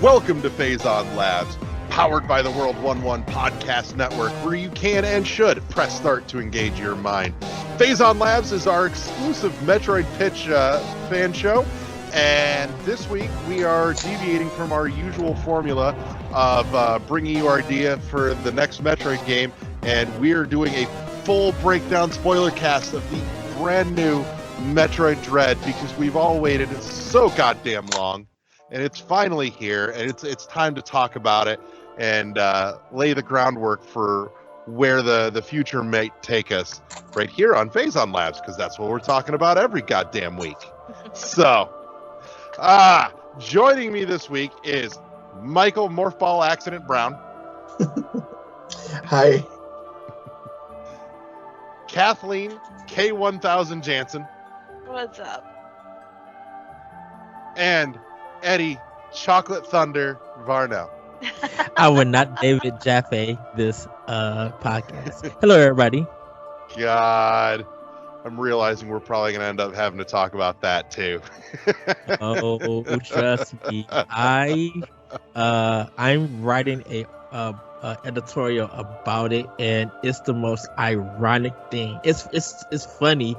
Welcome to Phazon Labs, powered by the World 1-1 Podcast Network, where you can and should press start to engage your mind. Phazon Labs is our exclusive Metroid Pitch fan show, and this week we are deviating from our usual formula of bringing you our idea for the next Metroid game, and we are doing a full breakdown spoiler cast of the brand new Metroid Dread, because we've all waited so goddamn long. And it's finally here, and it's time to talk about it and lay the groundwork for where the future may take us right here on Phazon Labs, because that's what we're talking about every goddamn week. So, joining me this week is Michael Morphball Accident Brown. Hi. Kathleen K1000 Jansen. What's up? And Eddie Chocolate Thunder Varno. I would not David Jaffe this podcast. Hello, everybody. God, I'm realizing we're probably going to end up having to talk about that too. Oh, trust me. I'm writing a editorial about it, and it's the most ironic thing. It's funny.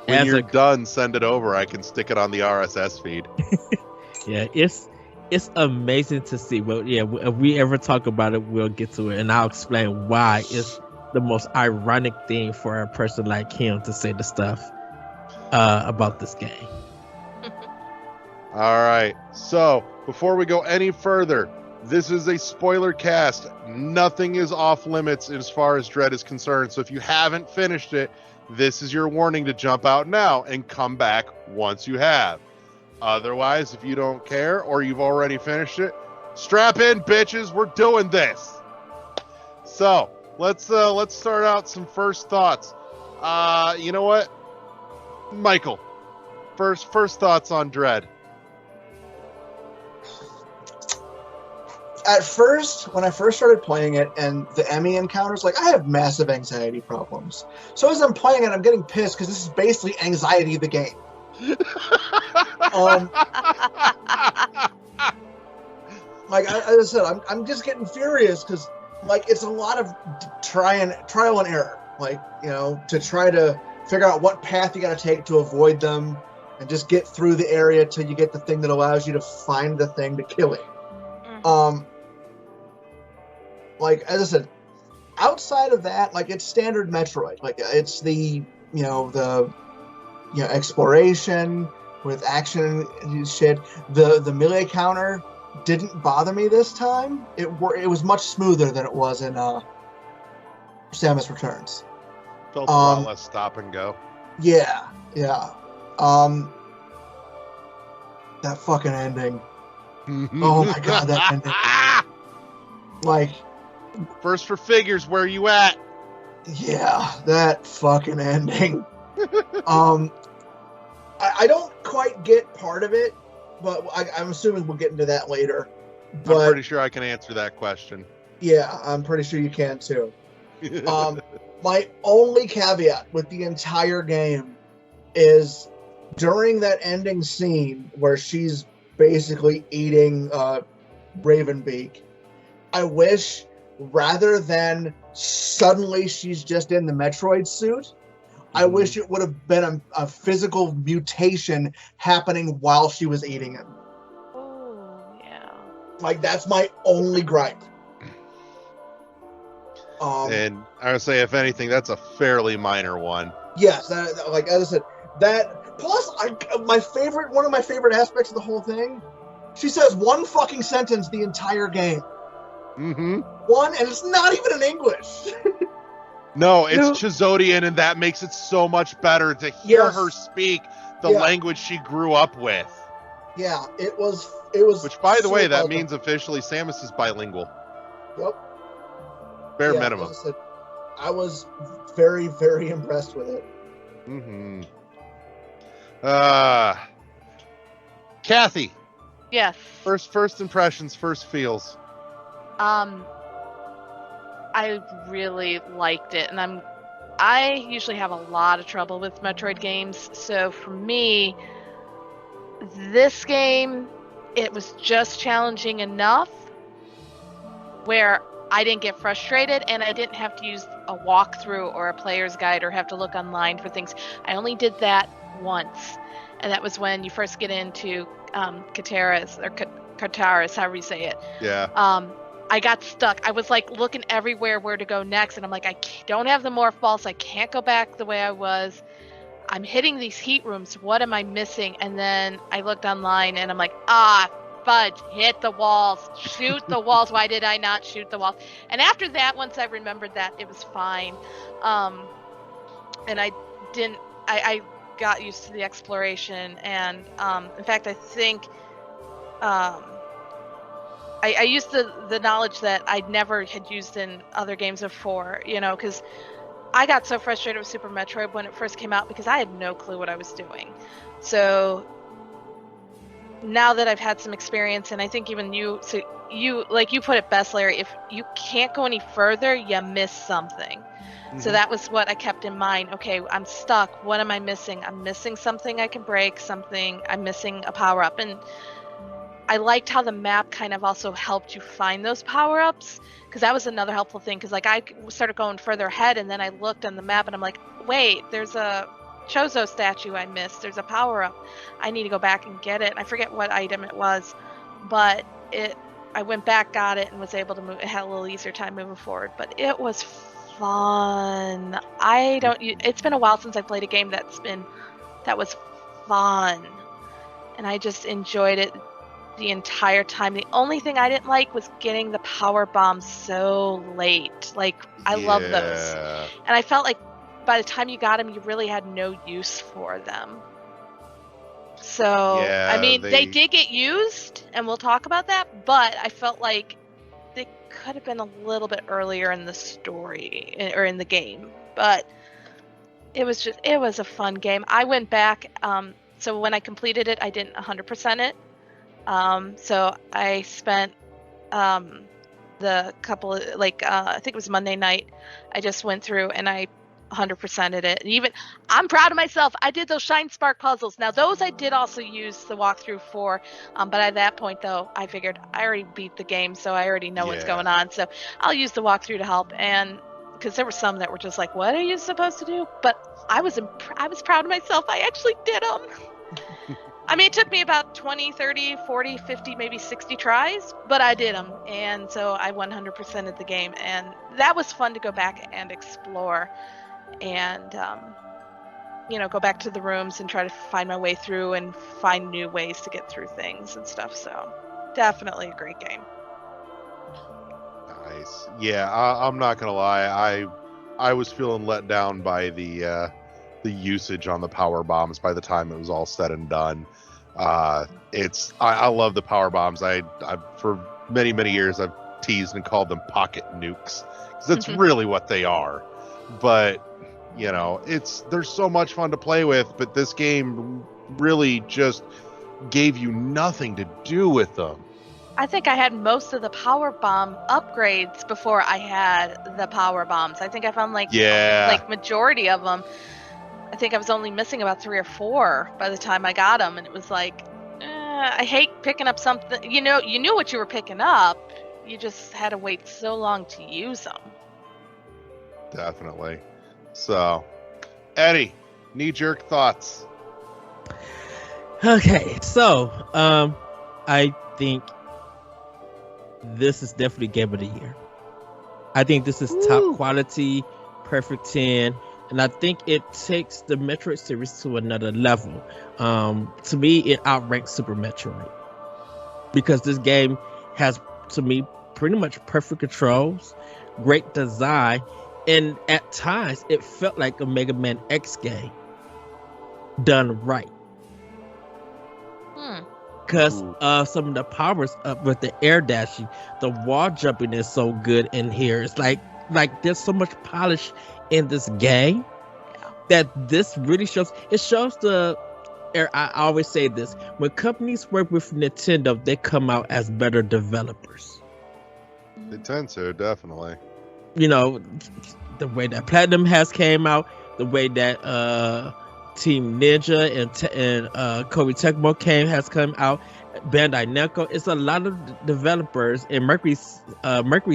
When you're done, send it over. I can stick it on the RSS feed. Yeah, it's amazing to see. But yeah, if we ever talk about it, we'll get to it, and I'll explain why it's the most ironic thing for a person like him to say the stuff about this game. All right. So before we go any further, this is a spoiler cast. Nothing is off limits as far as Dread is concerned. So if you haven't finished it, this is your warning to jump out now and come back once you have. Otherwise, if you don't care or you've already finished it, strap in, bitches. We're doing this. So let's start out some first thoughts. You know what, Michael? First thoughts on Dread. At first, when I first started playing it and the Emmy encounters, like, I have massive anxiety problems. So as I'm playing it, I'm getting pissed because this is basically anxiety of the game. Like as I said, I'm just getting furious because, like, it's a lot of trial and error. Like, you know, to try to figure out what path you got to take to avoid them, and just get through the area till you get the thing that allows you to find the thing to kill it. Like, as I said, outside of that, like, it's standard Metroid. Like, it's the exploration with action and shit. The melee counter didn't bother me this time. It was much smoother than it was in Samus Returns. Felt a lot less stop and go. Yeah. That fucking ending. Oh my god, that ending. Like, first for figures, where you at? Yeah, that fucking ending. I don't quite get part of it, but I'm assuming we'll get into that later. But I'm pretty sure I can answer that question. Yeah, I'm pretty sure you can too. My only caveat with the entire game is during that ending scene where she's basically eating Ravenbeak, I wish, rather than suddenly she's just in the Metroid suit, I wish it would have been a physical mutation happening while she was eating him. Oh, yeah. Like, that's my only gripe. And I would say, if anything, that's a fairly minor one. Yes, like as I said, that plus one of my favorite aspects of the whole thing. She says one fucking sentence the entire game. Mm-hmm. One, and it's not even in English. No, it's Chizodian, and that makes it so much better to hear her speak the language she grew up with. Yeah, it was. Which, by the way, that means officially Samus is bilingual. Yep. Bare minimum. As I said, I was very, very impressed with it. Mm-hmm. Kathy. Yes. First impressions, first feels. I really liked it, and I usually have a lot of trouble with Metroid games, so for me, this game, it was just challenging enough where I didn't get frustrated and I didn't have to use a walkthrough or a player's guide or have to look online for things. I only did that once, and that was when you first get into Kataris, however you say it. Yeah. I got stuck. I was like looking everywhere where to go next, and I'm like, don't have the morph balls. I can't go back the way I was. I'm hitting these heat rooms. What am I missing? And then I looked online, and I'm like, fudge, hit the walls, shoot the walls. Why did I not shoot the walls? And after that, once I remembered that, it was fine. And I got used to the exploration, and in fact, I think I used the knowledge that I'd never had used in other games before, because I got so frustrated with Super Metroid when it first came out because I had no clue what I was doing. So now that I've had some experience, and I think even you like you put it best, Larry, if you can't go any further, you miss something. Mm-hmm. So that was what I kept in mind. Okay, I'm stuck. What am I missing? I'm missing something I can break, I'm missing a power-up. And I liked how the map kind of also helped you find those power-ups, because that was another helpful thing, because like I started going further ahead, and then I looked on the map and I'm like, wait, there's a Chozo statue I missed. There's a power-up. I need to go back and get it. And I forget what item it was, but I went back, got it, and was able to move. It had a little easier time moving forward, but it was fun. It's been a while since I played a game that was fun, and I just enjoyed it the entire time. The only thing I didn't like was getting the power bombs so late. Like, I love those, and I felt like by the time you got them, you really had no use for them. So, yeah, I mean, they did get used, and we'll talk about that, but I felt like they could have been a little bit earlier in the story, or in the game. But it was a fun game. I went back, so when I completed it, I didn't 100% it. So I spent the couple of, I think it was Monday night, I just went through and I 100%ed it. And even, I'm proud of myself, I did those Shine Spark puzzles. Now those I did also use the walkthrough for, but at that point though, I figured I already beat the game, so I already know what's going on. So I'll use the walkthrough to help, and because there were some that were just like, what are you supposed to do? But I was proud of myself. I actually did them. I mean, it took me about 20, 30, 40, 50, maybe 60 tries, but I did them. And so I 100%ed the game. And that was fun to go back and explore and, go back to the rooms and try to find my way through and find new ways to get through things and stuff. So definitely a great game. Nice. Yeah, I'm not going to lie. I was feeling let down by the usage on the power bombs by the time it was all said and done. I love the power bombs. I for many years I've teased and called them pocket nukes, because that's really what they are. But they're so much fun to play with, but this game really just gave you nothing to do with them. I think I had most of the power bomb upgrades before I had the power bombs. I think I found majority of them. I think I was only missing about 3 or 4 by the time I got them, and it was like, I hate picking up something. You knew what you were picking up. You just had to wait so long to use them. Definitely. So, Eddie, knee-jerk thoughts. Okay, so I think this is definitely Game of the Year. I think this is top quality, perfect 10. And I think it takes the Metroid series to another level. To me, it outranks Super Metroid, because this game has, to me, pretty much perfect controls, great design, and at times it felt like a Mega Man X game done right. Because some of the powers up with the air dashing, the wall jumping is so good in here. It's like there's so much polish in this game that this really shows. It shows I always say this, when companies work with Nintendo, they come out as better developers. They tend to, definitely. The way that Platinum has came out, the way that Team Ninja and Koei Tecmo has come out, Bandai Namco. It's a lot of developers in Mercury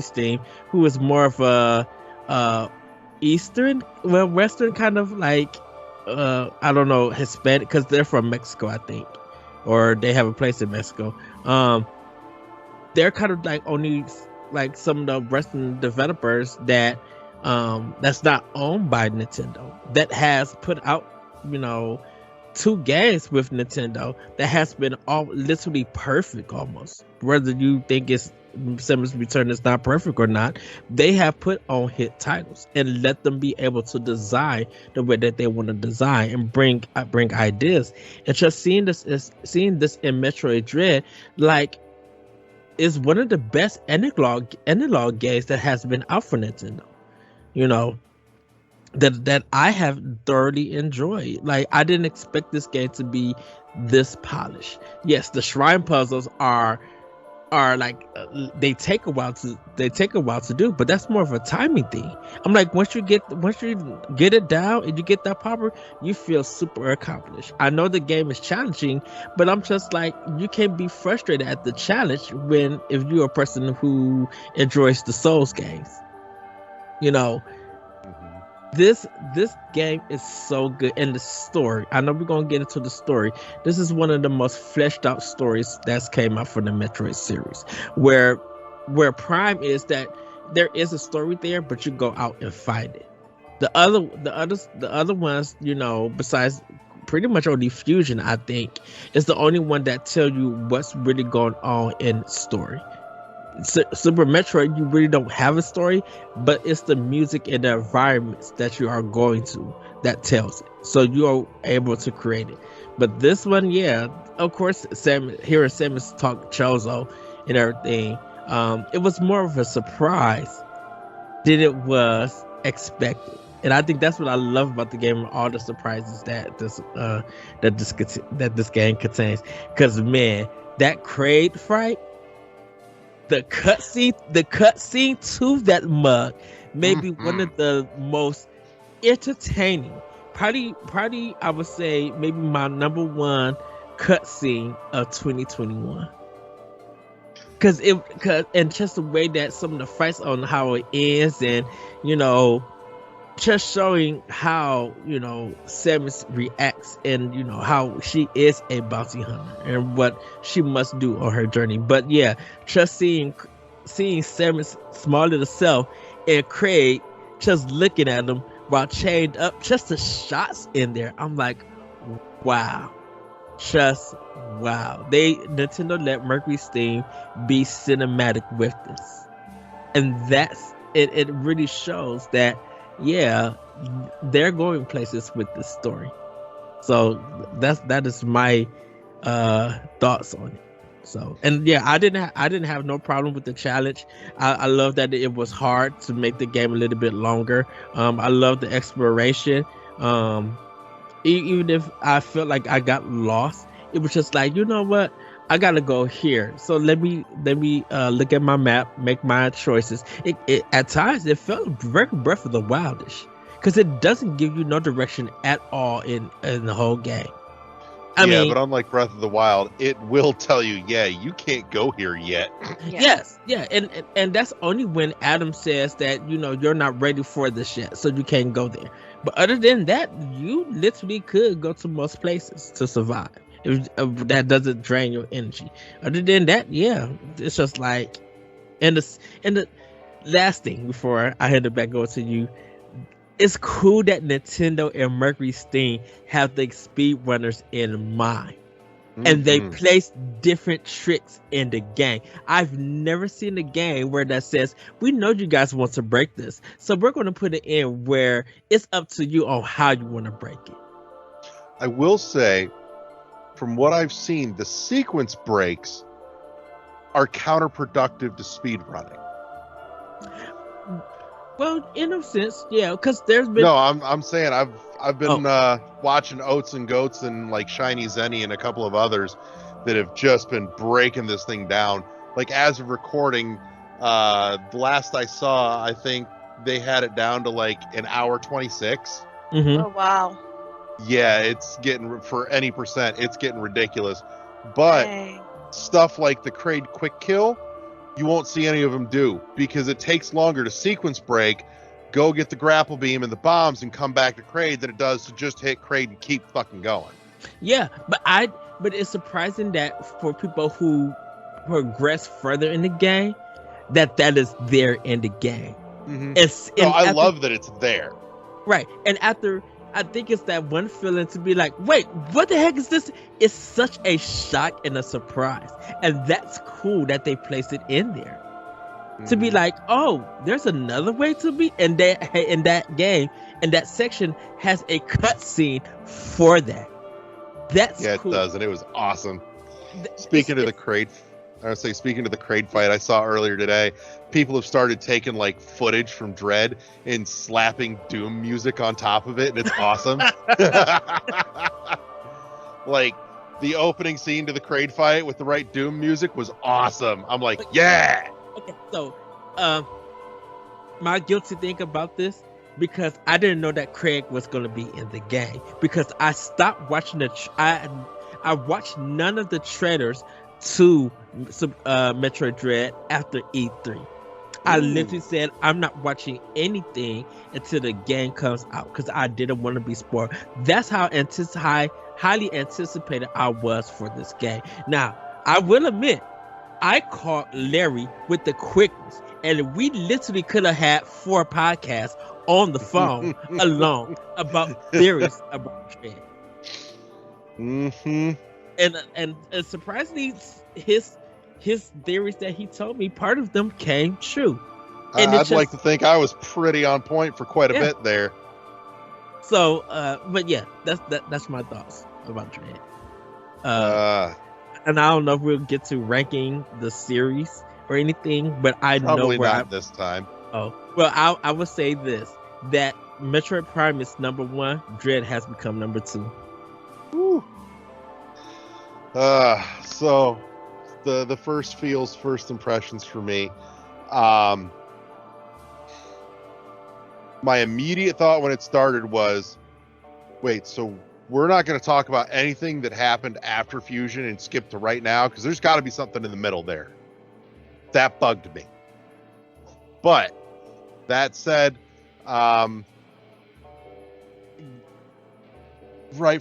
Steam who is more of a Western kind of like I don't know, Hispanic, because they're from Mexico, I think, or they have a place in Mexico. They're kind of like only like some of the Western developers that that's not owned by Nintendo, that has put out, you know, 2 games with Nintendo that has been all literally perfect almost. Whether you think it's Samus Return is not perfect or not, they have put on hit titles and let them be able to design the way that they want to design and bring ideas. And just seeing this in Metroid Dread, like, is one of the best analog games that has been out for Nintendo. You know, that I have thoroughly enjoyed. Like, I didn't expect this game to be this polished. Yes, the shrine puzzles are like they take a while to do, but that's more of a timing thing. I'm like, once you get it down and you get that popper, you feel super accomplished. I know the game is challenging, but I'm just like, you can't be frustrated at the challenge if you're a person who enjoys the Souls games. You know, this game is so good, and the story, I know we're gonna get into the story. This is one of the most fleshed out stories that's came out from the Metroid series, where Prime is that there is a story there, but you go out and find it. The other ones, you know, besides pretty much only Fusion, I think, is the only one that tell you what's really going on in story. Super Metroid, you really don't have a story, but it's the music and the environments that you are going to that tells it. So you are able to create it. But this one, yeah, of course, hearing Samus talk Chozo and everything, it was more of a surprise than it was expected. And I think that's what I love about the game, all the surprises that this game contains. Because, man, that Kraid fight, the cutscene to that mug may be one of the most entertaining, probably I would say maybe my number 1 cutscene of 2021. Cause just the way that some of the fights on how it ends, and you know, just showing how, you know, Samus reacts, and you know how she is a bounty hunter and what she must do on her journey. But yeah, just seeing Samus' small little self and Kraid just looking at him while chained up, just the shots in there, I'm like, wow, just wow. Nintendo let Mercury Steam be cinematic with this, and that's it. It really shows that, yeah, they're going places with this story. So that is my thoughts on it. So, and yeah, I didn't have no problem with the challenge. I love that it was hard to make the game a little bit longer. I love the exploration. Even if I felt like I got lost, it was just like, you know what, I gotta go here. So let me look at my map, make my choices. It at times it felt very Breath of the Wildish, because it doesn't give you no direction at all in the whole game. I mean, but unlike Breath of the Wild, it will tell you, yeah, you can't go here yet. Yeah. Yes, yeah, and that's only when Adam says that, you know, you're not ready for this yet, so you can't go there. But other than that, you literally could go to most places to survive. If that doesn't drain your energy. Other than that, yeah, it's just like, and the last thing before I hand it back over to you, it's cool that Nintendo and Mercury Steam have the speedrunners in mind, and they place different tricks in the game. I've never seen a game where that says, we know you guys want to break this, so we're going to put it in where it's up to you on how you want to break it. I will say, from what I've seen, the sequence breaks are counterproductive to speedrunning. Well, in a sense, yeah, because there's been... No, I'm saying I've been watching Oats and Goats and like Shiny Zenny and a couple of others that have just been breaking this thing down. Like, as of recording, the last I saw, I think they had it down to like an hour 26. Oh wow. Yeah, it's getting, for any percent, it's getting ridiculous. But Dang. stuff like the Kraid quick kill, you won't see any of them do, because it takes longer to sequence break, go get the grapple beam and the bombs and come back to Kraid than it does to just hit Kraid and keep fucking going. Yeah, but it's surprising that for people who progress further in the game, that is there in the game. Mm-hmm. I love that it's there. Right, and after, I think it's that one feeling to be like, wait, what the heck is this? It's such a shock and a surprise, and that's cool that they placed it in there. To be like, oh, there's another way to be, and that in that game, and that section has a cutscene for that. That's cool. It does, and it was awesome. Speaking of the Kraid fight I saw earlier today, people have started taking like footage from Dread and slapping Doom music on top of it, and it's awesome. Like the opening scene to the Kraid fight with the right Doom music was awesome. I'm like, yeah. Okay, so my guilty thing about this, because I didn't know that Craig was going to be in the game, because I stopped watching I watched none of the trailers to Metroid Dread after E3. I literally said I'm not watching anything until the game comes out, because I didn't want to be spoiled. That's how highly anticipated I was for this game. Now, I will admit, I caught Larry with the quickness, and we literally could have had 4 podcasts on the phone alone about theories about Dread. Mm-hmm. And surprisingly, his theories that he told me, part of them came true. And I'd like to think I was pretty on point for quite a bit there. So, but yeah, that's my thoughts about Dread. And I don't know if we'll get to ranking the series or anything, but I probably know where not this time. Oh, well, I would say this, that Metroid Prime is number 1. Dread has become number 2. Woo. So the first impressions for me. My immediate thought when it started was, wait, so we're not going to talk about anything that happened after Fusion and skip to right now, because there's got to be something in the middle there. That bugged me. But that said, right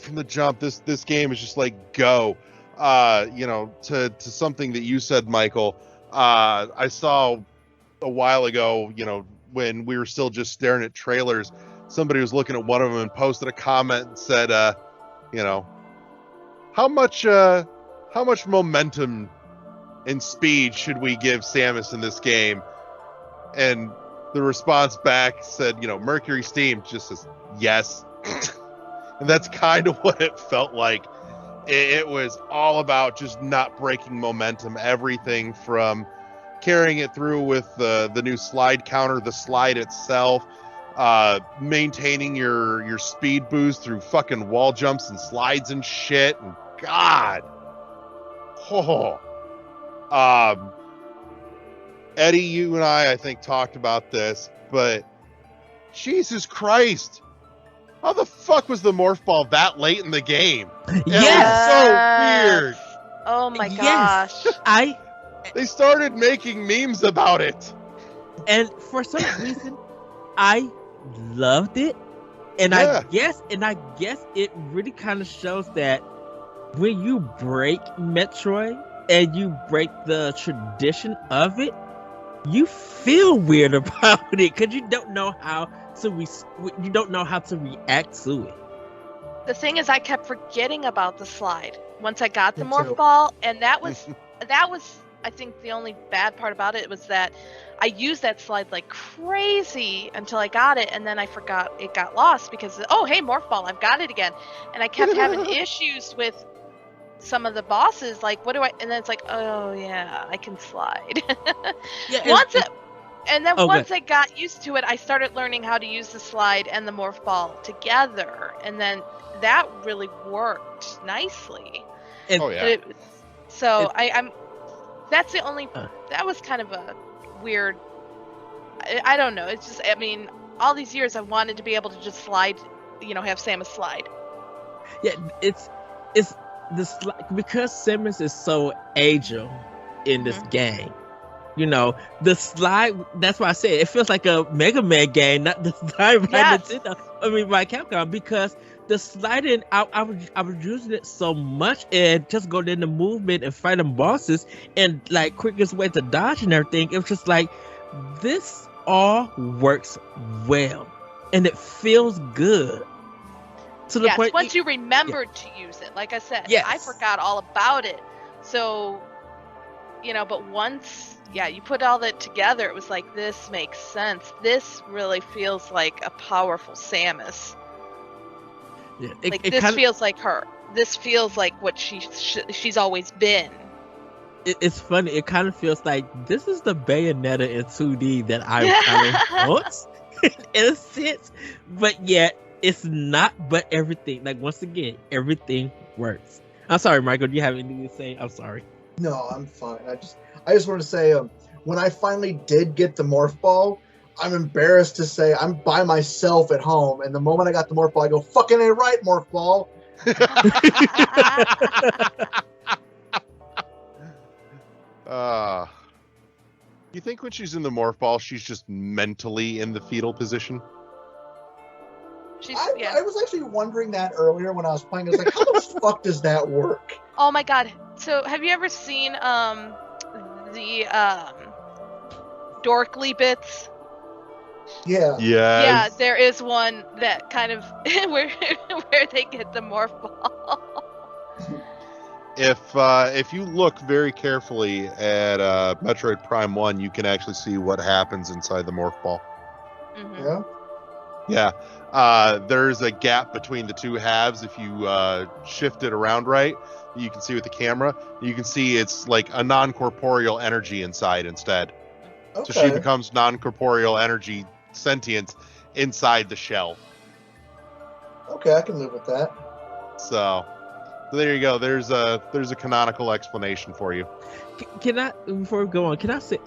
from the jump, this game is just like go. To something that you said, Michael. I saw a while ago, when we were still just staring at trailers, somebody was looking at one of them and posted a comment and said, how much momentum and speed should we give Samus in this game? And the response back said, Mercury Steam, just says yes. And that's kind of what it felt like. It was all about just not breaking momentum. Everything from carrying it through with the new slide counter, the slide itself, maintaining your speed boost through fucking wall jumps and slides and shit. And God, Eddie, you and I think talked about this, but Jesus Christ. How the fuck was the morph ball that late in the game? Yes. So weird. Oh my gosh. They started making memes about it. And for some reason, I loved it. And I guess it really kind of shows that when you break Metroid and you break the tradition of it, you feel weird about it, because you don't know how to react to it. The thing is, I kept forgetting about the slide once I got the morph ball, and that was I think the only bad part about it was that I used that slide like crazy until I got it, and then I forgot it got lost because, oh hey, morph ball, I've got it again. And I kept having issues with some of the bosses, like what do I, and then it's like, oh yeah, I can slide. Once I got used to it, I started learning how to use the slide and the morph ball together, and then that really worked nicely. I'm that's the only that was kind of a weird, I don't know, it's just, I mean, all these years I wanted to be able to just slide, have Samus slide. Yeah, it's because Simmons is so agile in this game. You know, the slide, that's why I said it feels like a Mega Man game, not the slide by Nintendo. I mean, by Capcom, because the sliding, I was using it so much and just going in the movement and fighting bosses and like quickest way to dodge and everything. It was just like, this all works well and it feels good. To the point, once you remembered to use it, like I said, yes. I forgot all about it. So, you know, but once, you put all that together, it was like, this makes sense. This really feels like a powerful Samus. Yeah, this feels like her. This feels like what she's always been. It's funny. It kind of feels like this is the Bayonetta in 2D that I want in a sense. But yet, it's not. But everything, like once again, everything works. I'm sorry, Michael. Do you have anything to say? I'm sorry. No, I'm fine. I just want to say, when I finally did get the morph ball, I'm embarrassed to say I'm by myself at home, and the moment I got the morph ball, I go, "Fucking ain't right, morph ball." You think when she's in the morph ball, she's just mentally in the fetal position? I was actually wondering that earlier when I was playing. I was like, how the fuck does that work? Oh my god. So have you ever seen the Dorkly bits? Yeah. Yeah, there is one that kind of where they get the morph ball. If you look very carefully at Metroid Prime 1, you can actually see what happens inside the morph ball. Yeah. Yeah. There's a gap between the two halves. If you shift it around right, you can see with the camera. You can see it's like a non-corporeal energy inside instead. Okay. So she becomes non-corporeal energy sentient inside the shell. Okay, I can live with that. So there you go. There's a canonical explanation for you. Can I, before we go on,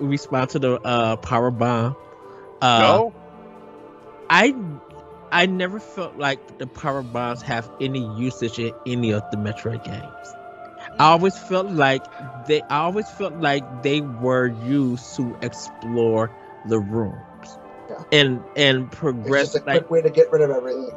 respond to the power bomb? No. I never felt like the power bombs have any usage in any of the Metroid games. I always felt like they were used to explore the rooms and progress. It's just a quick way to get rid of everything.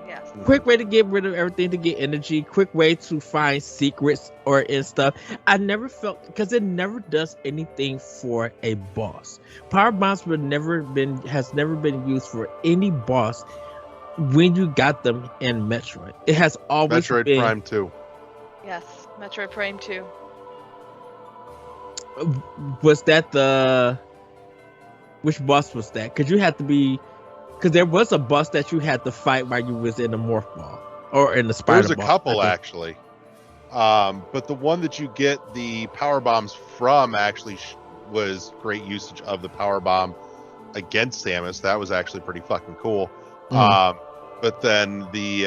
Yes. Quick way to get rid of everything, to get energy. Quick way to find secrets and stuff. I never felt, because it never does anything for a boss. Power bombs has never been used for any boss when you got them in Metroid. It has always Metroid been Prime 2. Yes, Metroid Prime 2. Was that which boss was that? Because there was a boss that you had to fight while you was in the morph ball or in the spider ball. There's a couple actually, but the one that you get the power bombs from actually was great usage of the power bomb against Samus. That was actually pretty fucking cool. But then the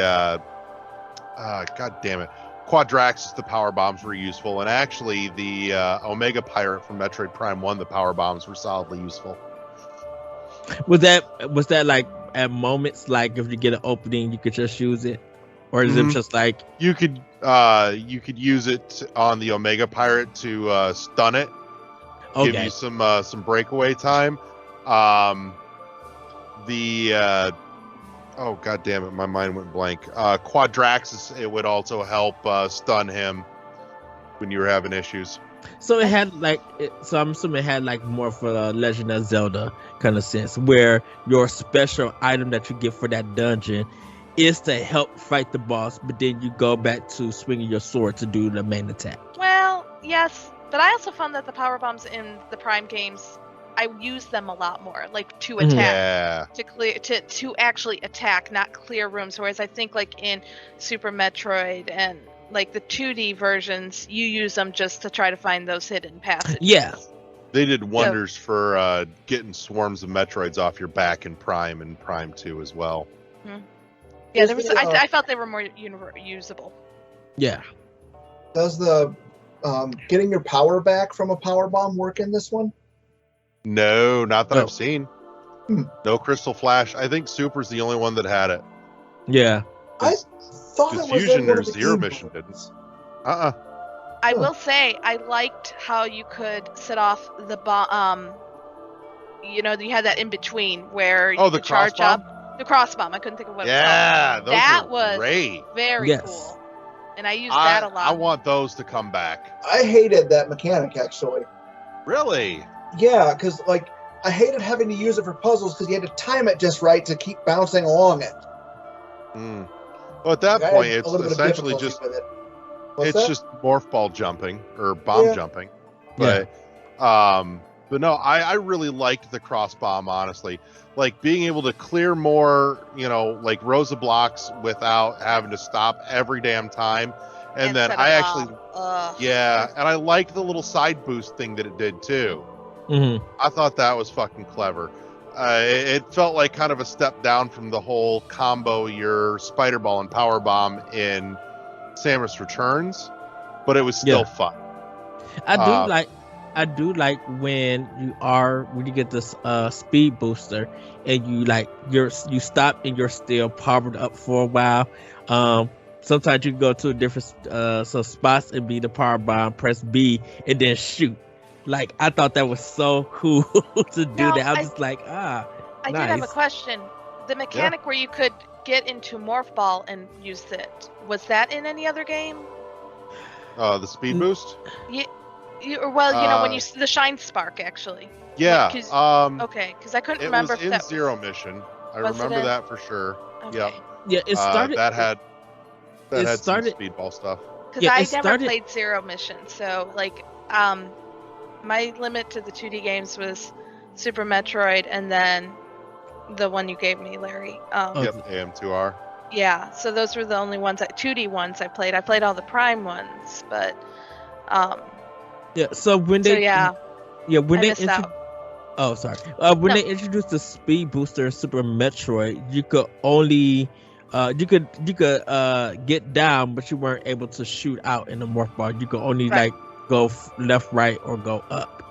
god damn it, Quadraxis, the power bombs were useful, and actually the Omega Pirate from Metroid Prime 1, the power bombs were solidly useful. Was that like at moments, like if you get an opening, you could just use it, or is it just like you could use it on the Omega Pirate to stun it, give you some breakaway time. Oh god damn it, my mind went blank. Quadraxis, it would also help stun him when you were having issues. So it had I'm assuming it had like more of a Legend of Zelda kind of sense, where your special item that you get for that dungeon is to help fight the boss, but then you go back to swinging your sword to do the main attack. Well, yes, but I also found that the power bombs in the Prime games, I use them a lot more, like to attack, to clear, to actually attack, not clear rooms. Whereas I think like in Super Metroid and like the 2D versions, you use them just to try to find those hidden passages. Yeah. They did wonders for getting swarms of Metroids off your back in Prime and Prime 2 as well. Yeah, I felt they were more usable. Yeah. Does the getting your power back from a power bomb work in this one? No, not that I've seen. No Crystal Flash. I think Super's the only one that had it. Yeah. I thought it was Fusion in one or of the Zero game Mission modes. I will say I liked how you could set off the bomb. You know, you had that in between where you the could charge cross bomb? up the cross bomb. I couldn't think of what it was Yeah, called. those That were was great. very Yes. cool, and I used that a lot. I want those to come back. I hated that mechanic, actually. Really? Yeah, because, like, I hated having to use it for puzzles because you had to time it just right to keep bouncing along it. Mm. Well, at that I had point, a it's little bit of essentially difficulty just with it. What's it's that? just morph ball jumping or bomb Yeah. jumping. But no, I really liked the cross bomb, honestly. Like being able to clear more, like rows of blocks without having to stop every damn time. And then set a I actually, bomb. Ugh. and I liked the little side boost thing that it did too. Mm-hmm. I thought that was fucking clever. It felt like kind of a step down from the whole combo your Spider Ball and Power Bomb in Samus Returns, but it was still fun. I do like when you get this speed booster and you stop and you're still powered up for a while. Sometimes you can go to a different some spots and be the power bomb, press B and then shoot. Like I thought that was so cool to do Now, that. I was just like, I nice. did have a question. The mechanic where you could get into Morph Ball and use it, was that in any other game? The speed boost? When you the Shine Spark, actually. Yeah. Okay, because I couldn't remember was if in that Zero Mission. I Was it remember in? that for sure. Okay. Yep. Yeah, it started. That had some started- speedball stuff. Because Yeah, I it never started- played Zero Mission, so my limit to the 2D games was Super Metroid, and then the one you gave me, Larry. Yep, AM2R. Yeah, so those were the only 2D ones I played. I played all the Prime ones, but Yeah. So when they I missed out. Oh, sorry. When they introduced the speed booster in Super Metroid, you could only you could get down, but you weren't able to shoot out in the morph ball. You could only Right. go left, right, or go up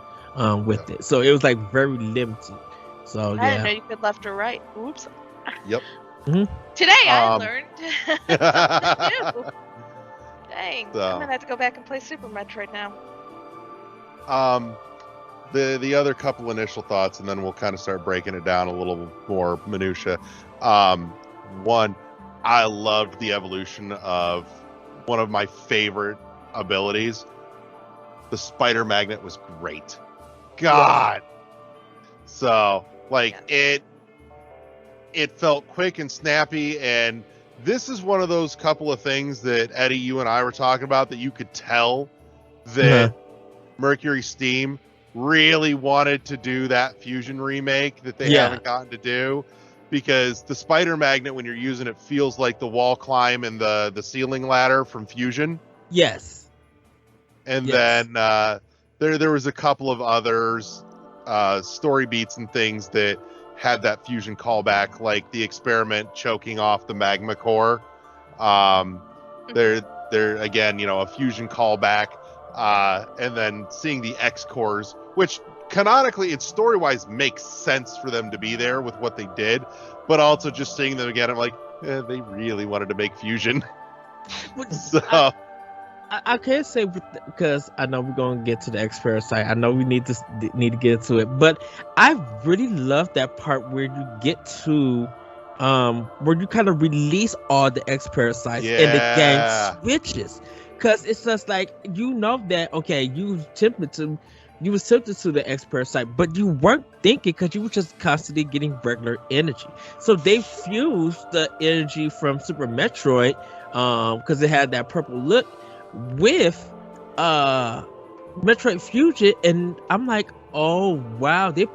with it. So it was like very limited. So I didn't know yeah. you could left or right. Oops. Yep. Today I Um, learned something new. Dang. So. I'm gonna have to go back and play Super Metroid now. The other couple initial thoughts, and then we'll kind of start breaking it down a little more minutia. One, I loved the evolution of one of my favorite abilities. The spider magnet was great. God. So it felt quick and snappy, and this is one of those couple of things that Eddie, you and I were talking about that you could tell that Mercury Steam really wanted to do that Fusion remake that they haven't gotten to do, because the spider magnet, when you're using it, feels like the wall climb and the ceiling ladder from Fusion. Yes. And then there was a couple of others, story beats and things that had that Fusion callback, like the experiment choking off the magma core. There again, a Fusion callback, and then seeing the X cores, which canonically and story-wise makes sense for them to be there with what they did, but also just seeing them again, I'm like, they really wanted to make Fusion. So I can't say because I know we're gonna get to the X Parasite. I know we need to get into it, but I really love that part where you get to where you kind of release all the X Parasites and the game switches, because it's just like that okay, you was tempted to the X Parasite, but you weren't thinking because you were just constantly getting regular energy. So they fused the energy from Super Metroid because it had that purple look with Metroid Fusion, and I'm like, oh wow, they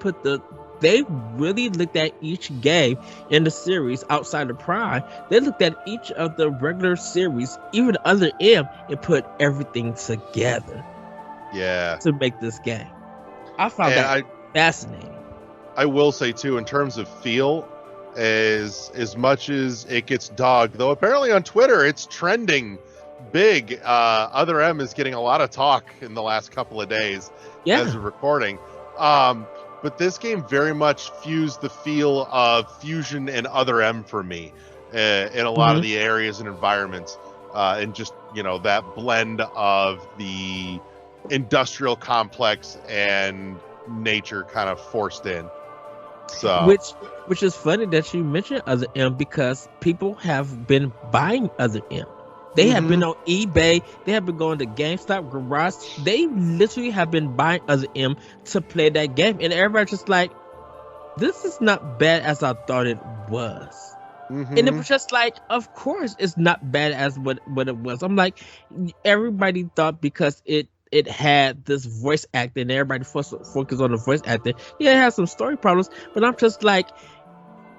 really looked at each game in the series outside of Prime. They looked at each of the regular series, even the other M, and put everything together to make this game. I found that fascinating. I will say too, in terms of feel, as much as it gets dogged, though apparently on Twitter it's trending big. Other M is getting a lot of talk in the last couple of days as of recording. But this game very much fused the feel of Fusion and Other M for me in a lot of the areas and environments. and just that blend of the industrial complex and nature kind of forced in. So which is funny that you mentioned Other M, because people have been buying Other M. They have been on eBay. They have been going to GameStop, Garage. They literally have been buying Other M to play that game, and everybody's just like, "This is not bad as I thought it was." And it was just like, of course, it's not bad as what it was. I'm like, everybody thought because it had this voice acting, everybody focused on the voice acting. Yeah, it has some story problems, but I'm just like,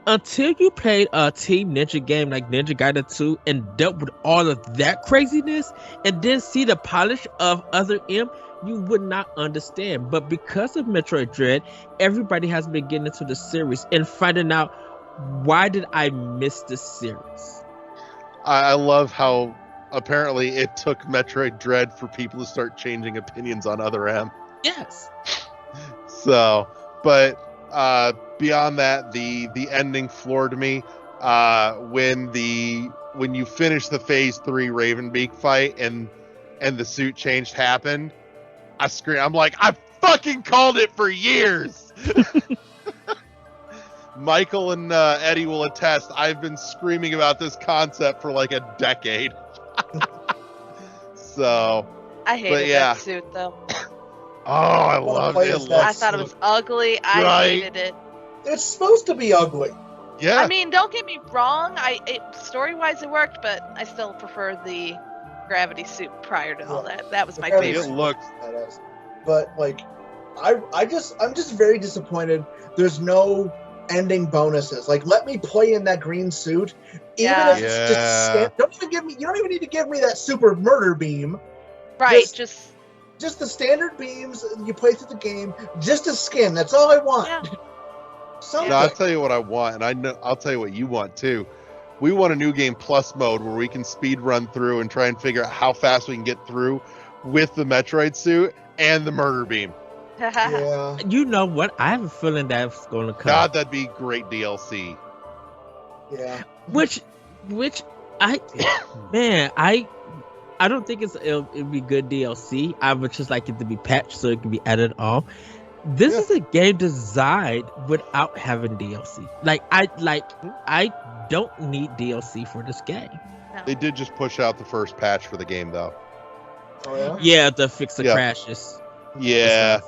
until you played a Team Ninja game like Ninja Gaiden 2 and dealt with all of that craziness and then see the polish of Other M, you would not understand. But because of Metroid Dread, everybody has been getting into the series and finding out, why did I miss this series? I love how apparently it took Metroid Dread for people to start changing opinions on Other M. Yes. So, but beyond that, the ending floored me. When you finish the Phase 3 Ravenbeak fight and the suit change happened, I screamed. I'm like, I fucking called it for years. Michael and Eddie will attest. I've been screaming about this concept for like a decade. So, I hated that suit though. Oh, I loved it. I thought it was ugly. I hated it. It's supposed to be ugly. Yeah. I mean, don't get me wrong. Story-wise it worked, but I still prefer the gravity suit prior to all that. That was my favorite. It looks badass. But like, I'm just very disappointed. There's no ending bonuses. Like, let me play in that green suit, even if it's just you don't even need to give me that super murder beam. Right, just the standard beams you play through the game, just a skin. That's all I want. Yeah. No, I'll tell you what I want, and I'll tell you what you want too. We want a new game plus mode where we can speed run through and try and figure out how fast we can get through with the Metroid suit and the murder beam. Yeah. You know what? I have a feeling that's going to come. God, that'd be great DLC. Yeah. Which I don't think it'd be good DLC. I would just like it to be patched so it can be added on. This is a game designed without having DLC. I don't need DLC for this game. No. They did just push out the first patch for the game, though. Oh yeah. Yeah, to fix the crashes. Yeah.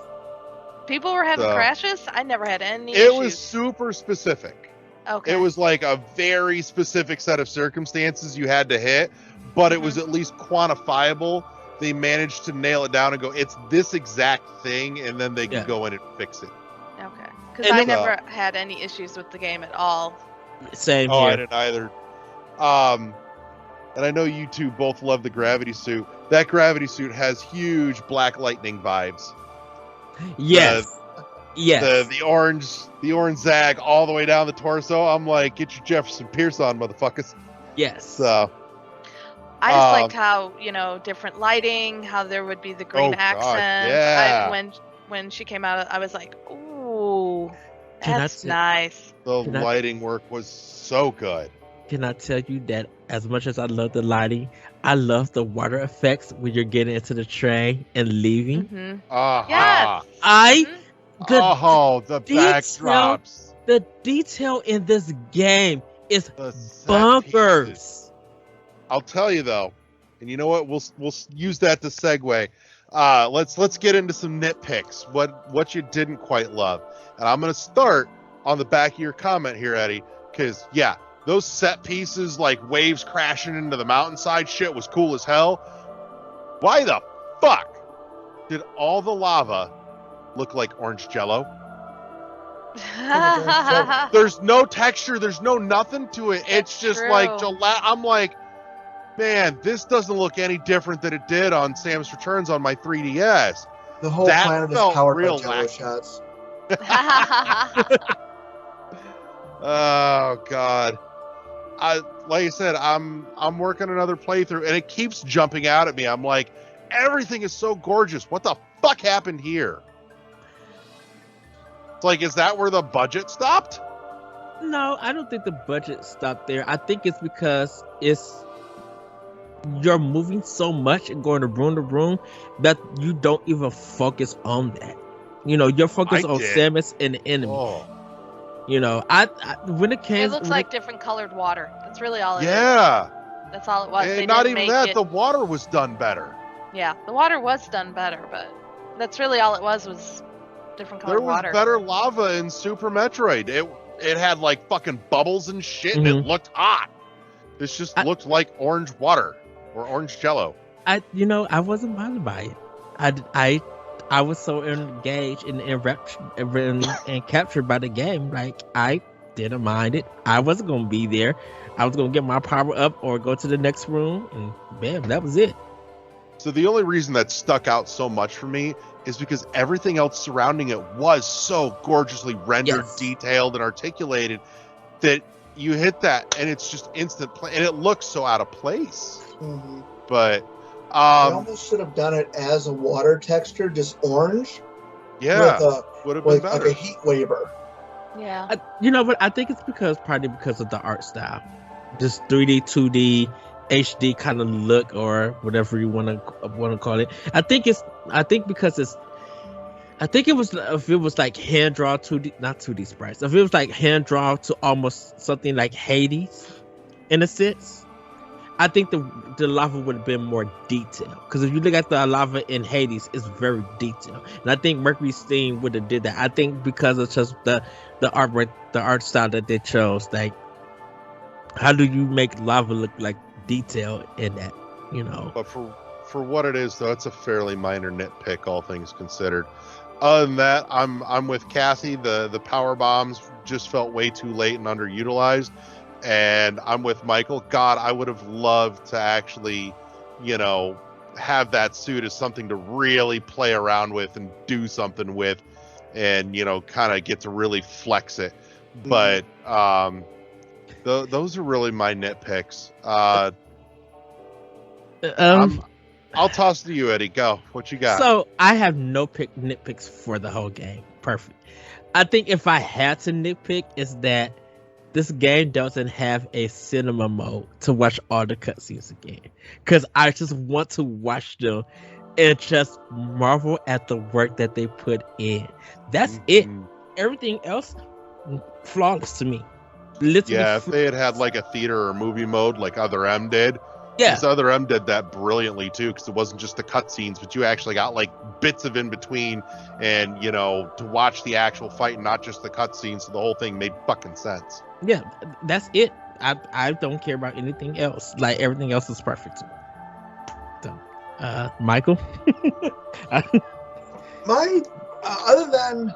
People were having crashes? I never had any It issues. was super specific. Okay. It was like a very specific set of circumstances you had to hit, but it was at least quantifiable. They managed to nail it down and go, it's this exact thing, and then they can go in and fix it. Okay. Because I never had any issues with the game at all. Same here. I didn't either. And I know you two both love the gravity suit. That gravity suit has huge Black Lightning vibes. Yes. Yes. The orange zag all the way down the torso. I'm like, get your Jefferson Pierce on, motherfuckers. Yes. So I just liked how, different lighting, how there would be the green accent. Yeah. When she came out, I was like, ooh, that's nice. The lighting work was so good. Can I tell you that as much as I love the lighting, I love the water effects when you're getting into the train and leaving. Mm-hmm. Yes. The backdrops. The detail in this game is bonkers. I'll tell you though, and you know what? We'll use that to segue. Let's get into some nitpicks. What you didn't quite love, and I'm gonna start on the back of your comment here, Eddie, because those set pieces like waves crashing into the mountainside shit was cool as hell. Why the fuck did all the lava look like orange jello? There's no texture, there's no nothing to it. It's just like gelato. I'm like, man, this doesn't look any different than it did on Samus Returns on my 3DS. The whole planet is powered by jello shots. Oh god. Like I said, I'm working another playthrough and it keeps jumping out at me. I'm like, everything is so gorgeous. What the fuck happened here? It's like, is that where the budget stopped? No, I don't think the budget stopped there. I think it's because you're moving so much and going to room that you don't even focus on that. You know, you're focused I on did. Samus and the enemy. Oh, You know, I when it came, It looks like different colored water. That's really all it is. yeah. That's all it was. They And not didn't even make that, it. the water was done better. Yeah, the water was done better, but that's really all it was different There colored was water. better lava in Super Metroid. It had like fucking bubbles and shit, and it Mhm. looked hot. This just looked like orange water or orange jello. I wasn't bothered by it. I was so engaged and and captured by the game. Like, I didn't mind it. I wasn't gonna be there. I was gonna get my power up or go to the next room, and bam, that was it. So the only reason that stuck out so much for me is because everything else surrounding it was so gorgeously rendered, Yes. detailed, and articulated that you hit that and it's just instant play, and it looks so out of place. Mhm. But They almost should have done it as a water texture, just orange, yeah, with would have been like better. a heat waiver. Yeah. But I think it's partly because of the art style, this 3D, 2D, HD kind of look, or whatever you want to call it. I think because it's. I think it was, if it was like hand drawn 2D, not 2D sprites. If it was like hand drawn to almost something like Hades, in a sense, I think the lava would have been more detailed. Because if you look at the lava in Hades, it's very detailed, and I think Mercury Steam would have did that. I think because of just the art style that they chose, like, how do you make lava look like detail in that? You know. But for what it is, though, it's a fairly minor nitpick, all things considered. Other than that, I'm with Cassie. The power bombs just felt way too late and underutilized. And I'm with Michael. God, I would have loved to actually, have that suit as something to really play around with and do something with, and kind of get to really flex it. But those are really my nitpicks. I'll toss to you, Eddie. Go. What you got? So I have no nitpicks for the whole game. Perfect. I think if I had to nitpick, is that this game doesn't have a cinema mode to watch all the cutscenes again. Because I just want to watch them and just marvel at the work that they put in. That's it. Everything else, flawless to me. Literally, yeah, if they had like a theater or movie mode like Other M did. Yeah. Because Other M did that brilliantly too, because it wasn't just the cutscenes, but you actually got like bits of in between, and to watch the actual fight and not just the cutscenes, so the whole thing made fucking sense. Yeah, that's it. I don't care about anything else. Like, everything else is perfect to me. So, Michael? My other than,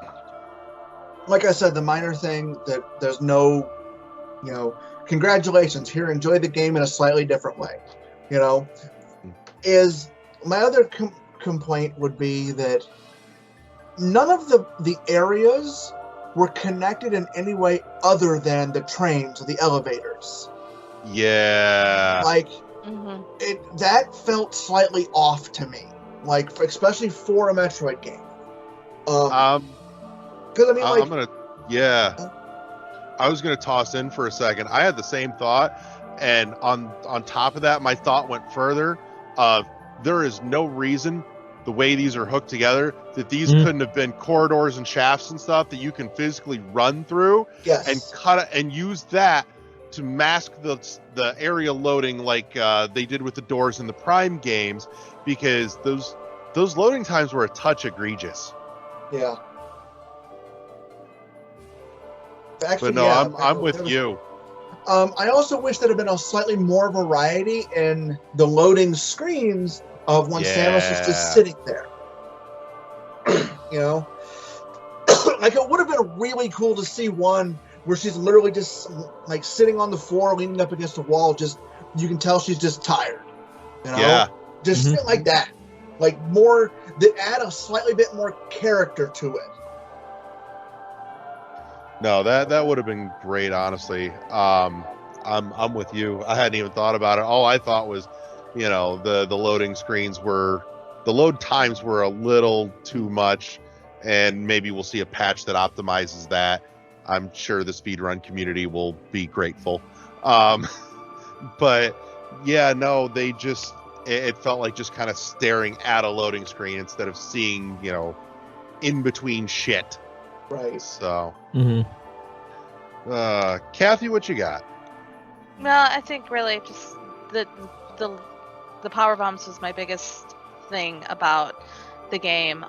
like I said, the minor thing that there's no, congratulations, here, enjoy the game in a slightly different way, is my other complaint would be that none of the areas were connected in any way other than the trains or the elevators. Yeah. Like, that felt slightly off to me, like, especially for a Metroid game. Because I mean, I was gonna toss in for a second. I had the same thought, and on top of that, my thought went further. There is no reason, the way these are hooked together, that these couldn't have been corridors and shafts and stuff that you can physically run through, and cut it and use that to mask the area loading, like they did with the doors in the Prime games, because those loading times were a touch egregious. Yeah. Actually, But no, yeah, I'm with you. I also wish there had been a slightly more variety in the loading screens of when Samus is just sitting there. Like, it would have been really cool to see one where she's literally just like sitting on the floor, leaning up against a wall. Just, you can tell she's just tired. Yeah. Just shit like that. Like, more that add a slightly bit more character to it. No, that would have been great, honestly. I'm with you. I hadn't even thought about it. All I thought was, the loading screens the load times were a little too much, and maybe we'll see a patch that optimizes that. I'm sure the speedrun community will be grateful. But Yeah, no, they just it felt like just kind of staring at a loading screen instead of seeing, in between shit. Right. So, Mhm. Kathy, what you got? Well, I think really just the power bombs was my biggest thing about the game.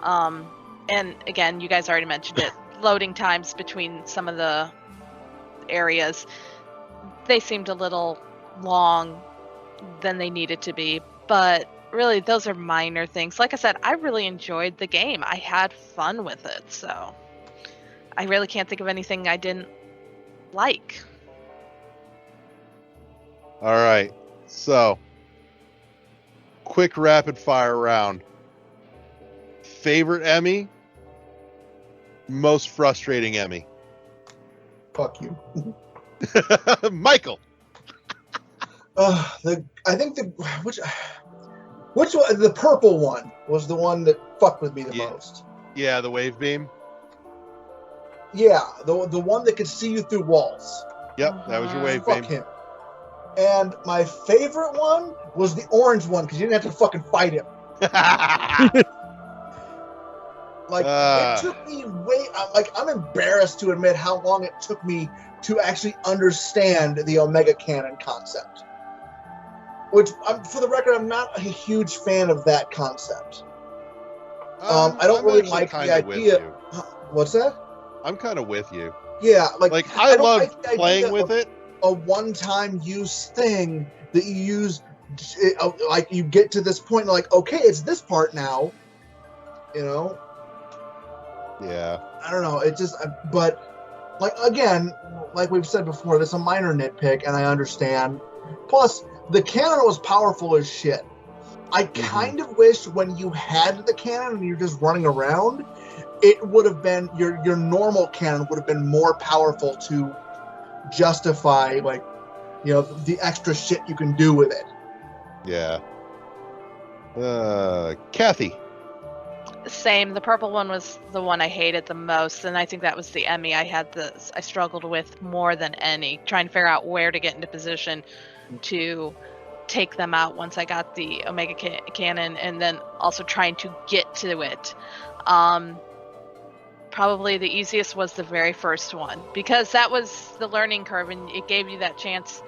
And again, you guys already mentioned it. Loading times between some of the areas, they seemed a little long than they needed to be. But really, those are minor things. Like I said, I really enjoyed the game. I had fun with it, so I really can't think of anything I didn't like. All right. So, quick rapid fire round. Favorite Emmy? Most frustrating Emmy? Fuck you. Michael. I think which one, the purple one was the one that fucked with me the most. Yeah, the wave beam. Yeah, the one that could see you through walls. Yep, that was your wave Fuck beam. him. And my favorite one was the orange one because you didn't have to fucking fight him. Like it took me I'm embarrassed to admit how long it took me to actually understand the Omega Cannon concept. Which, for the record, I'm not a huge fan of that concept. I don't I'm really actually like the kinda with idea. you. What's that? I'm kind of with you. Yeah, I don't love like the idea playing with of it. A one-time use thing that you use, like you get to this point, and like, okay, it's this part now. Yeah. I don't know. It just, but again, like we've said before, that's a minor nitpick, and I understand. Plus, the cannon was powerful as shit. I kind of wish when you had the cannon and you're just running around, it would have been your normal cannon would have been more powerful to justify the extra shit you can do with it. Yeah. Kathy. Same. The purple one was the one I hated the most, and I think that was the Emmy I struggled with more than any, trying to figure out where to get into position to take them out once I got the Omega Cannon, and then also trying to get to it. Probably the easiest was the very first one, because that was the learning curve, and it gave you that chance.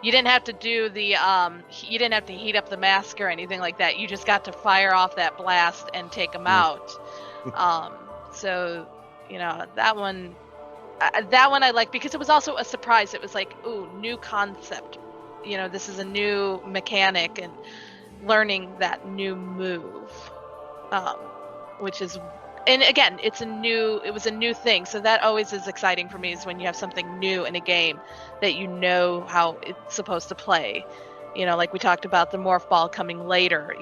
You didn't have to do the you didn't have to heat up the mask or anything like that. You just got to fire off that blast and take them out. So that one I liked because it was also a surprise. It was like, ooh, new concept. This is a new mechanic, and learning that new move, which is. And again, it was a new thing. So that always is exciting for me, is when you have something new in a game that you know how it's supposed to play. Like we talked about the morph ball coming later,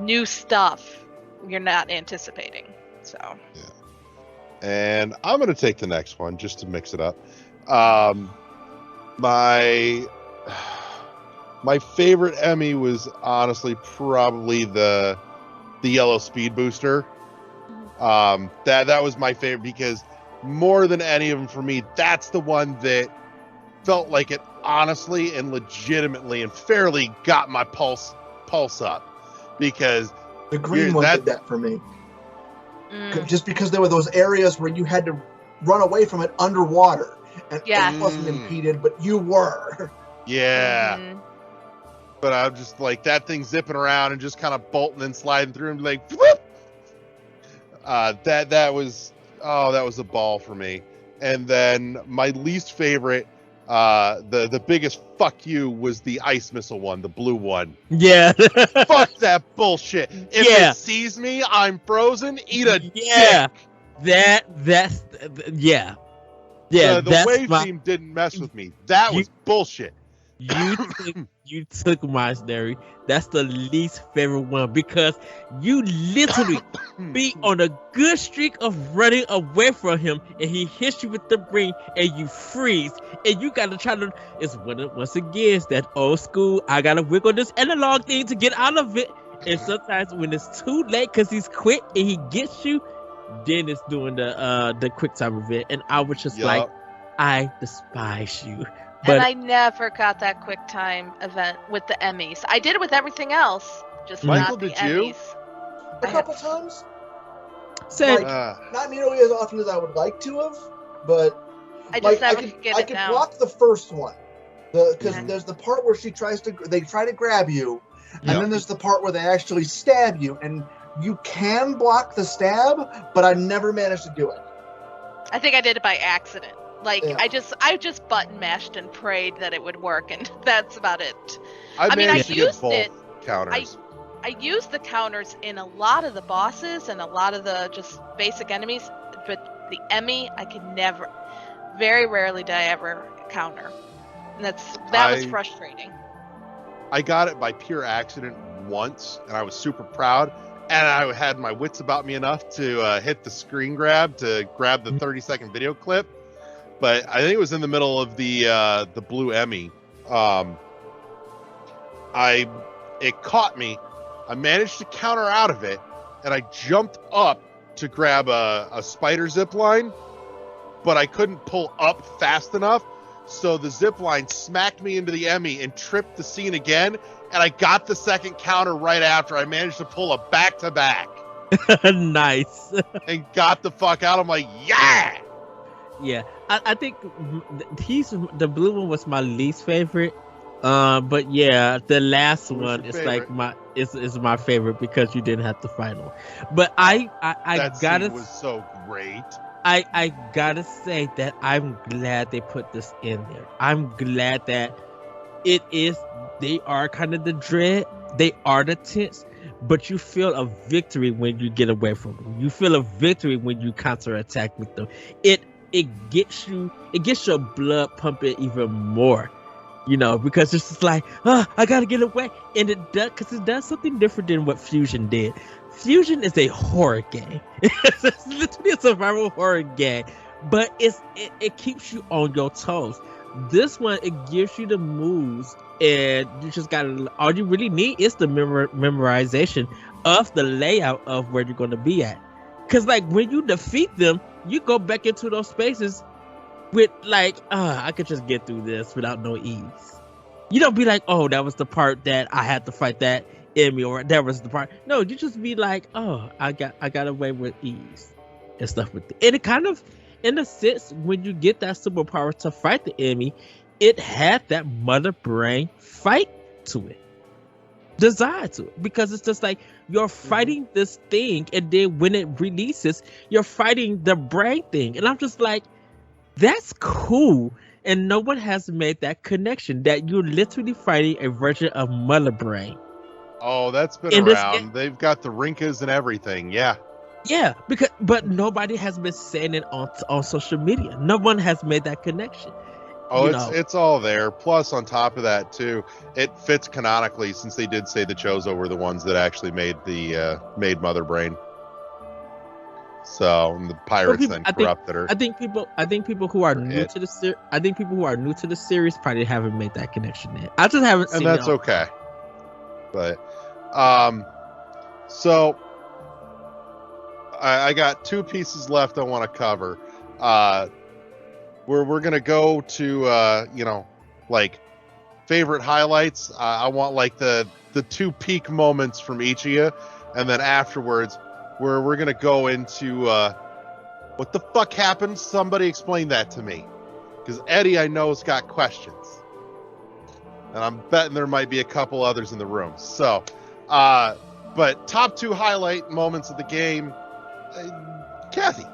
new stuff you're not anticipating. So. Yeah. And I'm going to take the next one just to mix it up. My favorite Emmy was honestly probably the yellow speed booster. That was my favorite because more than any of them for me, that's the one that felt like it honestly and legitimately and fairly got my pulse up, because the green one did that for me. Just because there were those areas where you had to run away from it underwater, and it wasn't impeded, but you were. Yeah. But I'm just like, that thing zipping around and just kind of bolting and sliding through and like, whoop! That was a ball for me. And then my least favorite, the biggest fuck you, was the ice missile one, the blue one. Yeah. Fuck that bullshit. If it sees me, I'm frozen. Eat a dick. That's yeah. The wave beam didn't mess with me. That was bullshit. You took mine, Derry. That's the least favorite one, because you literally be on a good streak of running away from him, and he hits you with the ring, and you freeze, and you gotta try to. It's once again, it's that old school. I gotta wiggle this analog thing to get out of it, and sometimes when it's too late because he's quick and he gets you, then it's doing the quick time event, and I was just like, I despise you But And I never got that quick time event with the Emmys. I did it with everything else, just Michael, not the did you? Emmys. A I couple have- times. same. Like, not nearly as often as I would like to have, but I just like never could get I it could down. block the first one, because Okay. there's the part where they try to grab you, and Yeah. then there's the part where they actually stab you, and you can block the stab, but I never managed to do it. I think I did it by accident. Like Yeah. I just button mashed and prayed that it would work, and that's about it. I I mean, I managed to get used both it. counters. I used the counters in a lot of the bosses and a lot of the just basic enemies, but the Emmy I could never. Very rarely did I ever counter, and that was frustrating. I got it by pure accident once, and I was super proud. And I had my wits about me enough to hit the screen grab to grab the 30-second video clip. But I think it was in the middle of the blue Emmy. It caught me. I managed to counter out of it, and I jumped up to grab a spider zip line, but I couldn't pull up fast enough. So the zip line smacked me into the Emmy and tripped the scene again. And I got the second counter right after. I managed to pull a back-to-back Nice. and got the fuck out. I'm like, yeah! Yeah, I think the blue one was my least favorite. But yeah, the last Who's one your is like favorite? is my favorite because you didn't have to fight him. But I That gotta scene was so great. I gotta say that I'm glad they put this in there. I'm glad that they are kind of the dread, they are the tense, but you feel a victory when you get away from them. You feel a victory when you counterattack with them. It gets your blood pumping even more, because it's just like, I gotta get away, and it does something different than what Fusion did. Fusion is a horror game. It's literally a survival horror game, but it keeps you on your toes. This one, it gives you the moves, and you just all you really need is the memorization of the layout of where you're going to be at. Because like when you defeat them, you go back into those spaces with like, I could just get through this without no ease. You don't be like, oh, that was the part that I had to fight that enemy, or that was the part. No, you just be like, oh, I got away with ease and stuff with it. And it kind of, in a sense, when you get that superpower to fight the enemy, it had that mother brain fight to it, desire to it, because it's just like you're fighting this thing, and then when it releases, you're fighting the brain thing, and I'm just like, that's cool. And no one has made that connection that you're literally fighting a version of mother brain. Oh, that's been In this around. They've got the Rinkas and everything. Yeah. Yeah, but nobody has been saying it on social media. No one has made that connection. Oh, it's all there. Plus, on top of that, too, it fits canonically since they did say the Chozo were the ones that actually made Mother Brain. So and the pirates then corrupted her. I think people who are new to the series probably haven't made that connection yet. I just haven't seen and that's it. Okay. But so I got two pieces left I want to cover. We're gonna go to like favorite highlights. I want like the two peak moments from each of you, and then afterwards we're gonna go into what the fuck happened. Somebody explain that to me, because Eddie I know has got questions, and I'm betting there might be a couple others in the room. So, but top two highlight moments of the game, Kathy.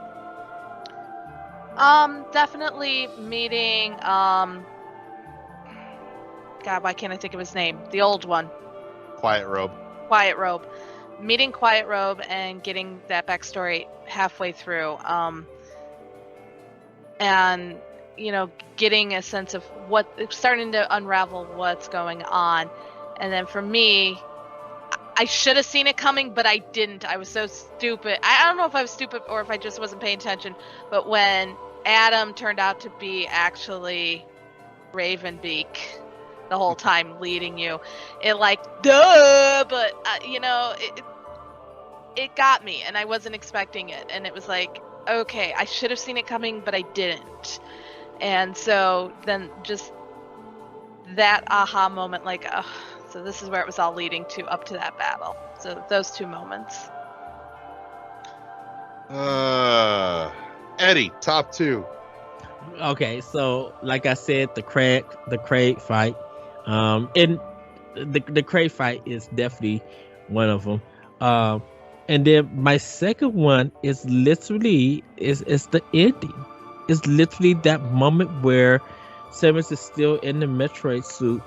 Definitely meeting, God, why can't I think of his name? The old one. Quiet Robe. Meeting Quiet Robe and getting that backstory halfway through. And, getting a sense of starting to unravel what's going on. And then for me, I should have seen it coming, but I didn't. I was so stupid. I don't know if I was stupid or if I just wasn't paying attention, but when Adam turned out to be actually Ravenbeak the whole time leading you, it duh, but it got me, and I wasn't expecting it, and it was like, okay, I should have seen it coming, but I didn't. And so then just that aha moment, like, so this is where it was all leading to up to that battle. So those two moments. Eddie, top two. Okay, so like I said, the Craig fight, and the Craig fight is definitely one of them. And then my second one is literally is the ending. It's literally that moment where Samus is still in the Metroid suit,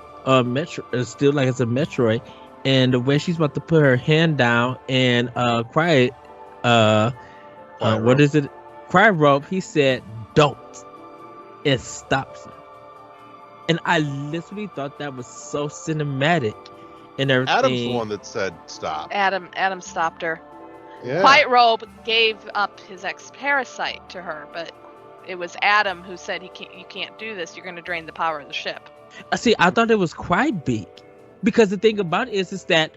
still like it's a Metroid, and the way she's about to put her hand down and Quiet what is it? Cry Rope, he said, "Don't." It stops her. And I literally thought that was so cinematic and everything. Adam's the one that said stop. Adam stopped her. Yeah. Quiet Robe gave up his ex-parasite to her, but it was Adam who said you can't do this. You're going to drain the power of the ship. See, I thought it was Quiet Beak, because the thing about it is that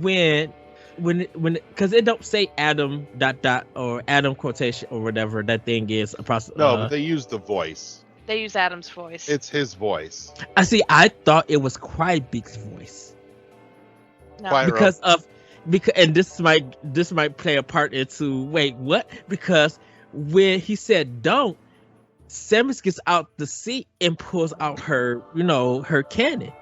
when because it don't say Adam ... or Adam quotation or whatever that thing is. No, but they use the voice. They use Adam's voice. It's his voice. I thought it was Quiet Beak's voice. No. Quiet Because and this might play a part into wait, what? Because when he said don't, Samus gets out the seat and pulls out her cannon.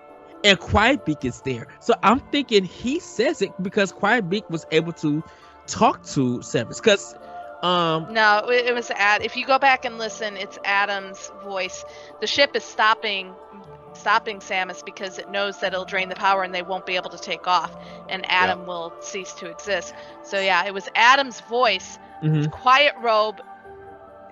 And Quiet Beak is there. So I'm thinking he says it because Quiet Beak was able to talk to Samus. Because no, it was if you go back and listen, it's Adam's voice. The ship is stopping Samus because it knows that it'll drain the power and they won't be able to take off, and Adam will cease to exist. So yeah, it was Adam's voice. Mhm. Quiet Robe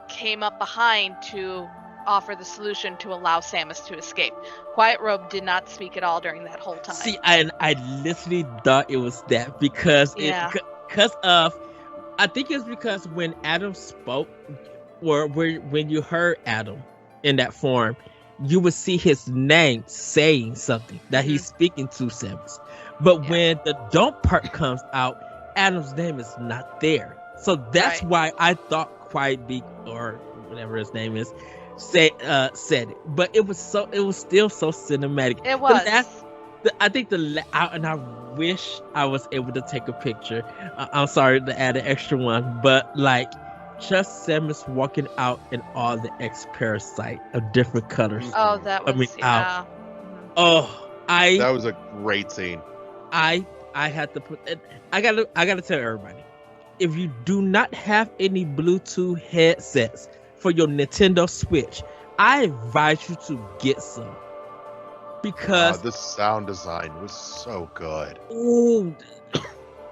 came up behind to offer the solution to allow Samus to escape. Quiet Robe did not speak at all during that whole time. See, I literally thought it was that because I think it's because when Adam spoke, or when you heard Adam in that form, you would see his name saying something that he's speaking to Samus. But when the don't part comes out, Adam's name is not there. So that's why I thought Quiet Beak, or whatever his name is, said it. But it was still so cinematic. It was. I think and I wish I was able to take a picture. I'm sorry to add an extra one, but like just Samus walking out in all the ex-parasite of different colors. Oh, that was out. Oh, that was a great scene. I had to put it. I gotta tell everybody, if you do not have any Bluetooth headsets for your Nintendo Switch, I advise you to get some. Because the sound design was so good. Ooh,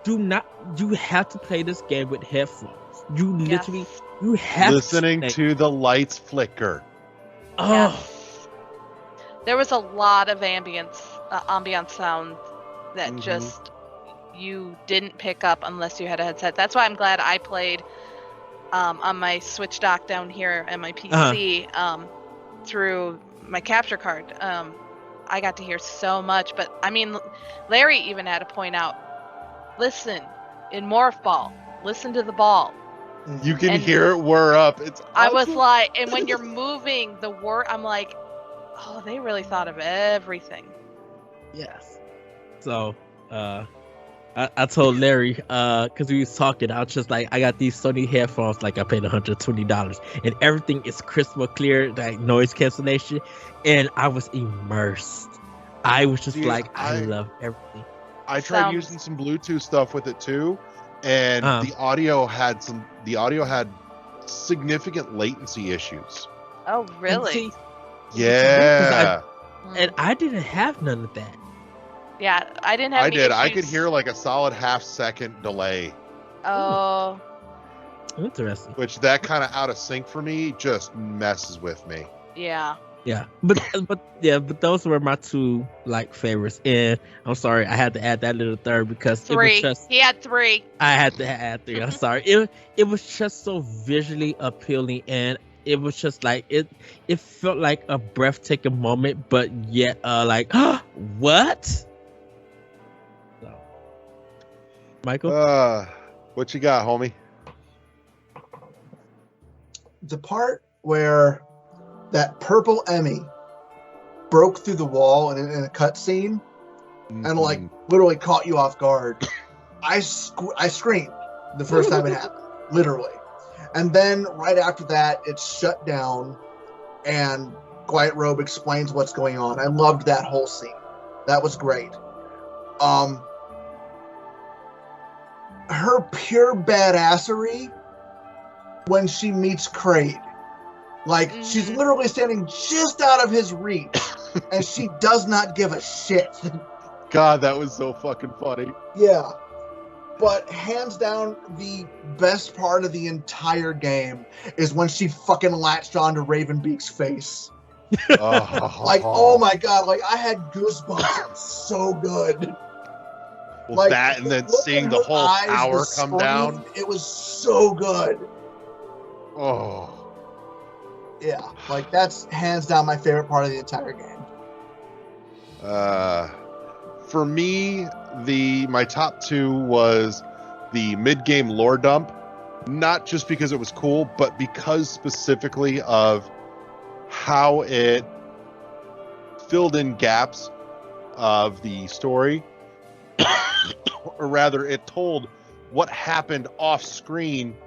you have to play this game with headphones. You literally, you have listening to the lights flicker. Oh, yes. There was a lot of ambience sound that just you didn't pick up unless you had a headset. That's why I'm glad I played on my Switch dock down here and my PC through my capture card. I got to hear so much, but I mean, Larry even had to point out, listen, in Morph Ball, listen to the ball. You can hear it whir up. It's awesome. I was like, and when you're moving the word, I'm like, oh, they really thought of everything. Yes. So, I told Larry, because we was talking, I was just like, I got these Sony headphones, like I paid $120, and everything is crystal clear, like noise cancellation, and I was immersed. I was just I love everything. I tried using some Bluetooth stuff with it too, and the audio had significant latency issues. Oh, really? Yeah. And I didn't have none of that. Yeah, I didn't have any issues. I could hear like a solid half-second delay. Oh. Interesting. Which that kind of out of sync for me just messes with me. Yeah. Yeah, but those were my two like favorites, and I'm sorry I had to add that little third because three. It was just, he had three. I had to add three. I'm sorry. It was just so visually appealing, and it was just like it felt like a breathtaking moment, but yet like what? So, Michael, what you got, homie? The part where that purple Emmy broke through the wall in a cutscene and like literally caught you off guard, I screamed the first time it happened, literally. And then right after that, it's shut down and Quiet Robe explains what's going on. I loved that whole scene. That was great. Her pure badassery when she meets Kraid. Like, she's literally standing just out of his reach, and she does not give a shit. God, that was so fucking funny. Yeah. But hands down, the best part of the entire game is when she fucking latched onto Ravenbeak's face. Like, oh my god, like, I had goosebumps. It was so good. Well, Like, that and then look seeing in the her whole eyes, tower the come scream, down. It was so good. Oh. Yeah, like, that's hands down my favorite part of the entire game. For me, my top two was the mid-game lore dump, not just because it was cool, but because specifically of how it filled in gaps of the story, or rather, it told what happened off screen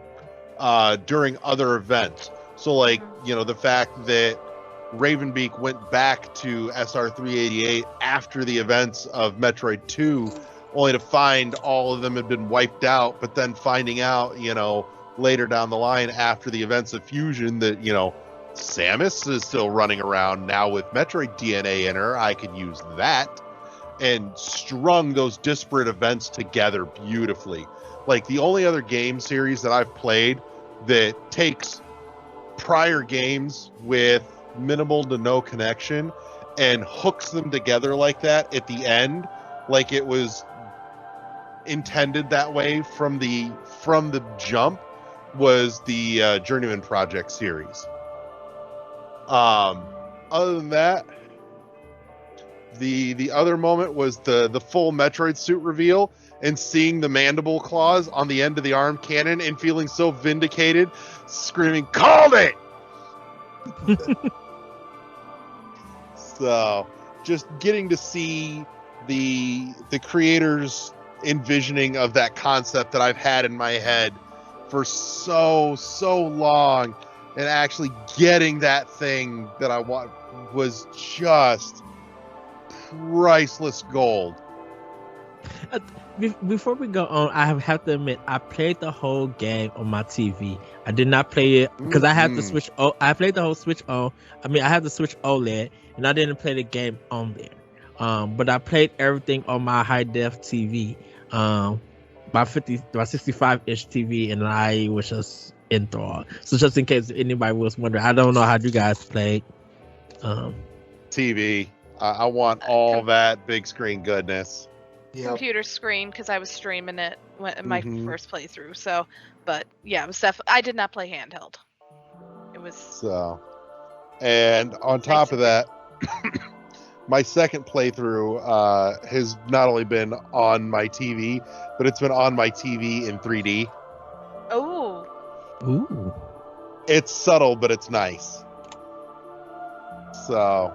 during other events. So, like, you know, the fact that Ravenbeak went back to SR-388 after the events of Metroid 2, only to find all of them had been wiped out, but then finding out, you know, later down the line after the events of Fusion that, you know, Samus is still running around now with Metroid DNA in her. I could use that. And strung those disparate events together beautifully. Like, the only other game series that I've played that takes prior games with minimal to no connection and hooks them together like that at the end, like it was intended that way from the jump, was the Journeyman Project series. Other than that, the other moment was the full Metroid suit reveal and seeing the mandible claws on the end of the arm cannon and feeling so vindicated, screaming, "Called it!" So, just getting to see the creators' envisioning of that concept that I've had in my head for so long, and actually getting that thing that I want was just priceless gold. Before we go on, I have to admit I played the whole game on my TV. I did not play it because I had to switch. I played the whole Switch on. I mean, I had to switch OLED, and I didn't play the game on there. But I played everything on my high def TV, my 65-inch TV, and I was just enthralled. So just in case anybody was wondering, I don't know how you guys played. TV. I want all that big screen goodness. Yep. Computer screen, because I was streaming it in my first playthrough. So, but yeah, it was I did not play handheld. It was so. And on top of that, my second playthrough has not only been on my TV, but it's been on my TV in 3D. Oh. Ooh. It's subtle, but it's nice. So,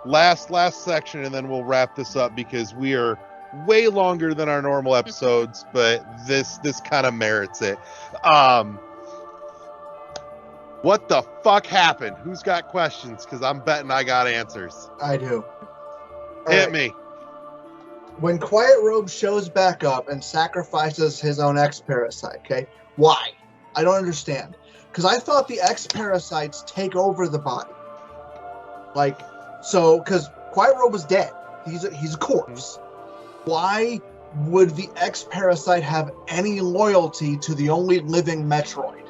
last section, and then we'll wrap this up because we are way longer than our normal episodes, but this kind of merits it. What the fuck happened? Who's got questions? Because I'm betting I got answers. I do. Hit me. When Quiet Robe shows back up and sacrifices his own X-Parasite, okay? Why? I don't understand. Because I thought the X-Parasites take over the body. Like, so, because Quiet Robe was dead. He's a corpse. Why would the X-Parasite have any loyalty to the only living Metroid?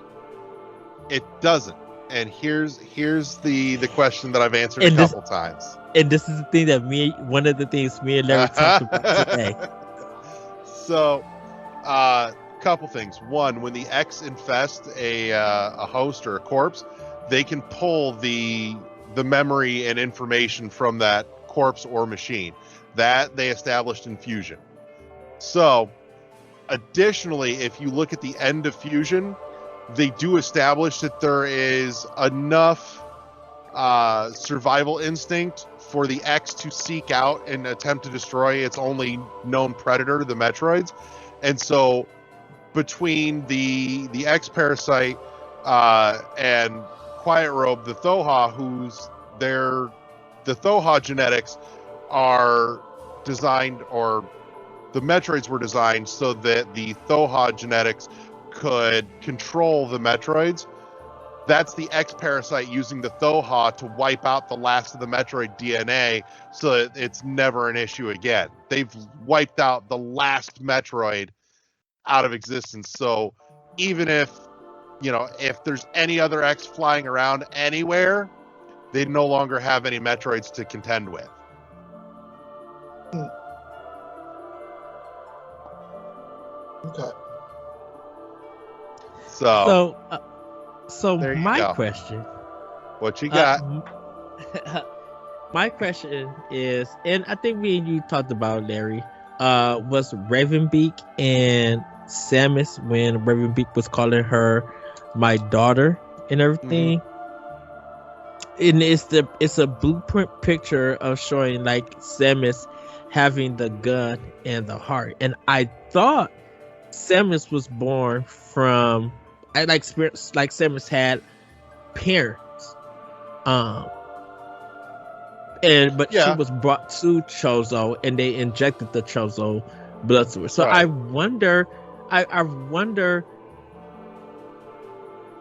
It doesn't. And here's the question that I've answered a couple times. And this is the thing that one of the things me and Larry talked about today. So, couple things. One, when the X infest a host or a corpse, they can pull the memory and information from that corpse or machine. That they established in Fusion. So, additionally, if you look at the end of Fusion, they do establish that there is enough survival instinct for the X to seek out and attempt to destroy its only known predator, the Metroids. And so between the X parasite and Quiet Robe, the Thoha, the Thoha genetics are designed, or the Metroids were designed so that the Thoha genetics could control the Metroids. That's the X parasite using the Thoha to wipe out the last of the Metroid DNA so that it's never an issue again. They've wiped out the last Metroid out of existence. So even if there's any other X flying around anywhere, they no longer have any Metroids to contend with. Okay. So there you my go. question. What you got? My question is, and I think me and you talked about, Larry, was Ravenbeak and Samus, when Ravenbeak was calling her my daughter and everything. And it's a blueprint picture of showing like Samus having the gun and the heart. And I thought Samus was born from like Samus had parents. But she was brought to Chozo and they injected the Chozo blood to her. So right. I wonder,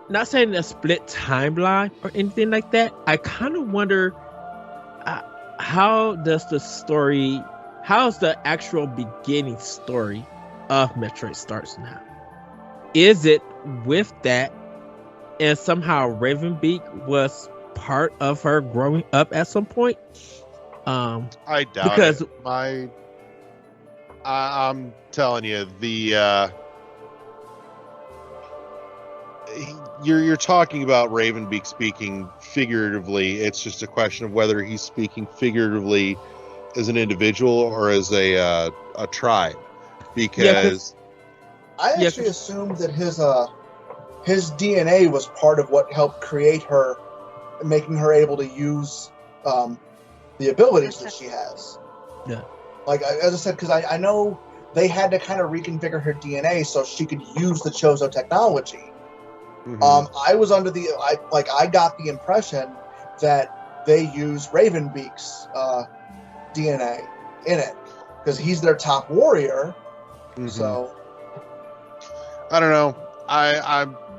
not saying a split timeline or anything like that, I kind of wonder how's the actual beginning story of Metroid starts now? Is it with that, and somehow Ravenbeak was part of her growing up at some point? I doubt because it. I'm telling you, you're talking about Ravenbeak speaking figuratively. It's just a question of whether he's speaking figuratively as an individual or as a tribe. Because I actually assumed that his DNA was part of what helped create her, making her able to use the abilities that she has. Yeah. Like, as I said, because I know they had to kind of reconfigure her DNA so she could use the Chozo technology. Mm-hmm. I got the impression that they used Ravenbeak's DNA in it because he's their top warrior. Mm-hmm. So I don't know.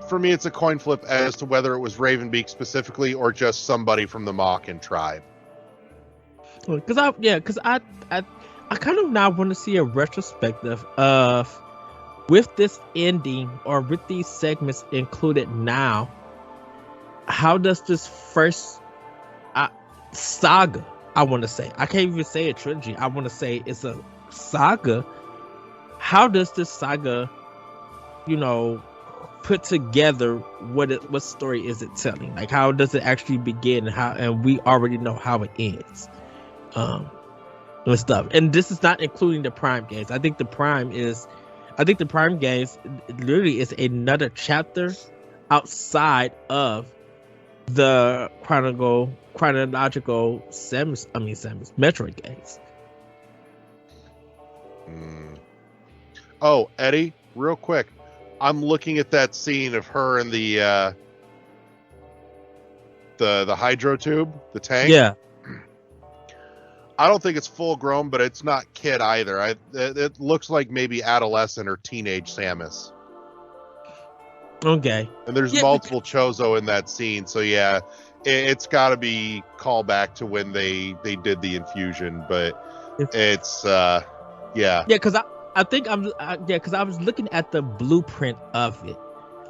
For me, it's a coin flip as to whether it was Ravenbeak specifically or just somebody from the Mockin tribe. Because I kind of now want to see a retrospective of, with this ending or with these segments included now, how does this first saga, I want to say, I can't even say a trilogy, I want to say it's a saga. How does this saga, put together what story is it telling? Like, how does it actually begin, and we already know how it ends, and stuff. And this is not including the Prime games. I think the Prime games literally is another chapter outside of the chronological Samus Metroid games. Oh, Eddie, real quick. I'm looking at that scene of her in the hydro tube, the tank. Yeah. I don't think it's full grown, but it's not kid either. It looks like maybe adolescent or teenage Samus. Okay. And there's multiple Chozo in that scene, so yeah, it's got to be called back to when they did the infusion. But it's yeah. Yeah, because I think because I was looking at the blueprint of it,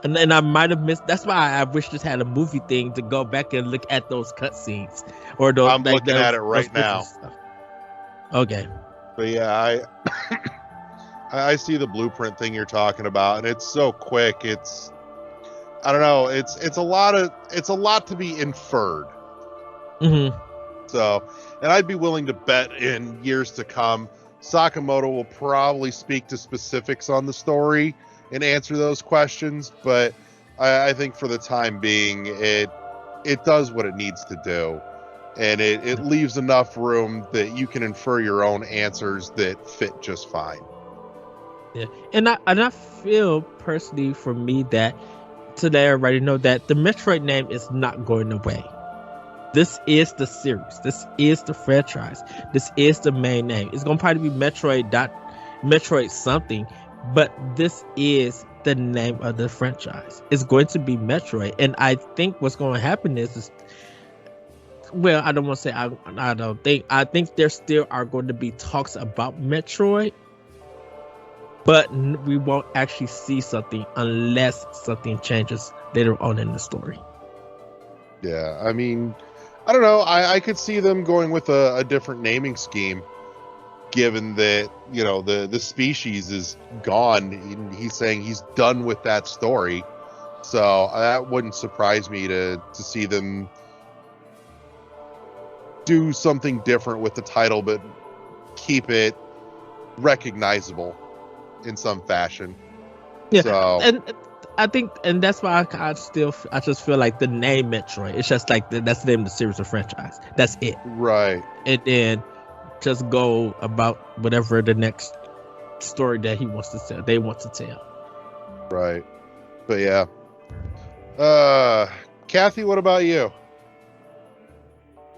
and I might have missed. That's why I wish this had a movie thing to go back and look at those cutscenes or those. I'm looking at it right now. Okay. But yeah, I see the blueprint thing you're talking about, and it's so quick. I don't know. It's a lot to be inferred. Mm-hmm. So, and I'd be willing to bet in years to come, Sakamoto will probably speak to specifics on the story and answer those questions. But I think for the time being, it does what it needs to do, and it leaves enough room that you can infer your own answers that fit just fine. Yeah, and I feel personally for me that today everybody know that the Metroid name is not going away. This is the series. This is the franchise. This is the main name. It's gonna probably be Metroid something, but this is the name of the franchise. It's going to be Metroid, and I think what's going to happen is well, I don't want to say I think there still are going to be talks about Metroid, but we won't actually see something unless something changes later on in the story. Yeah, I mean, I don't know. I could see them going with a different naming scheme, given that, you know, the species is gone. He's saying he's done with that story. So that wouldn't surprise me to see them do something different with the title, but keep it recognizable in some fashion. Yeah, so, and I think, and that's why I just feel like the name Metroid, it's just like that's the name of the series or franchise. That's it. Right. And then just go about whatever the next story that he wants to tell. They want to tell. Right. But yeah. Kathy, what about you?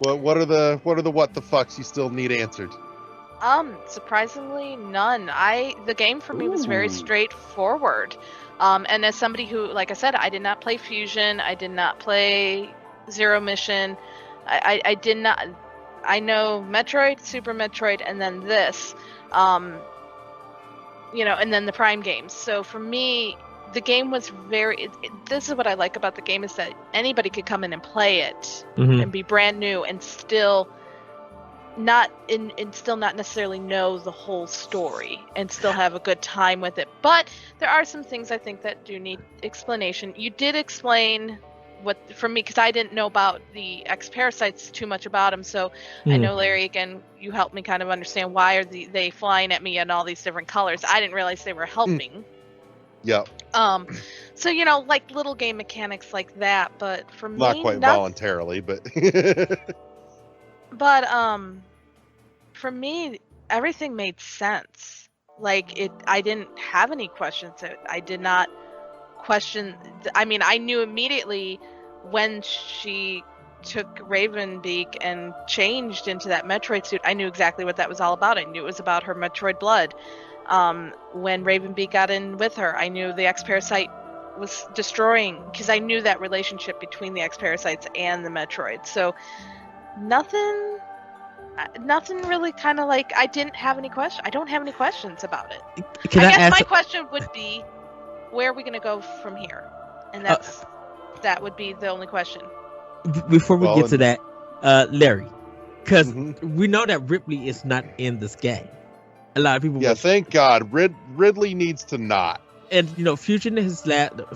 What are the what the fucks you still need answered? Surprisingly, none. The game for me was very straightforward. And as somebody who, like I said, I did not play Fusion, I did not play Zero Mission, I did not. I know Metroid, Super Metroid, and then this, you know, and then the Prime games. So for me, the game was this is what I like about the game, is that anybody could come in and play it and be brand new and still not necessarily know the whole story and still have a good time with it. But there are some things I think that do need explanation. You did explain what for me, because I didn't know about the X-Parasites too much about them, so I know, Larry, again, you helped me kind of understand why are they flying at me in all these different colors. I didn't realize they were helping. Yep. So, you know, like little game mechanics like that, but for me, not quite voluntarily, but for me, everything made sense. Like I didn't have any questions. I did not question. I mean, I knew immediately when she took Ravenbeak and changed into that Metroid suit. I knew exactly what that was all about. I knew it was about her Metroid blood. When Ravenbeak got in with her, I knew the X-Parasite was destroying, because I knew that relationship between the X-Parasites and the Metroid. So nothing really kind of like, I didn't have any questions. I don't have any questions about it. I guess my question would be, where are we going to go from here? And that would be the only question. Before we get to that, Larry, because we know that Ripley is not in this game. A lot of people. Yeah, thank God. Ridley needs to not. And you know, Fusion is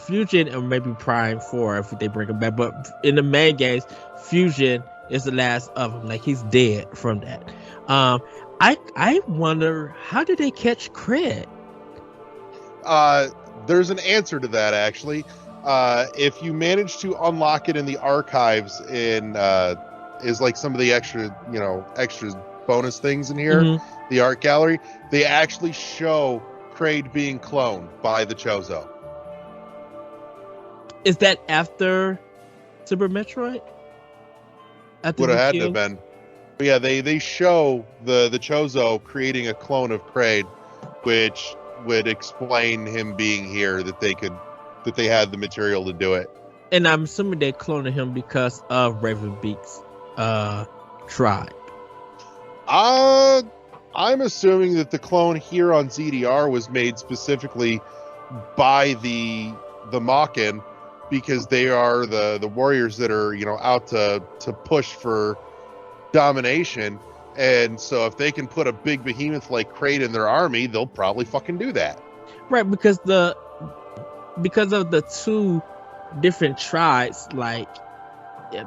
Fusion, and maybe Prime 4 if they bring him back. But in the main games, Fusion is the last of them. Like, he's dead from that. I wonder, how did they catch Cred? There's an answer to that, actually. If you manage to unlock it in the archives, is like some of the extra bonus things in here, the art gallery, they actually show Kraid being cloned by the Chozo. Is that after Super Metroid? Would have had to have been. But yeah, they show the Chozo creating a clone of Kraid, which would explain him being here, that they had the material to do it. And I'm assuming they cloned him because of Ravenbeak's tribe. I'm assuming that the clone here on ZDR was made specifically by the Makin, because they are the warriors that are, you know, out to push for domination. And so if they can put a big behemoth like Kraid in their army, they'll probably fucking do that. Right, because of the two different tribes, like,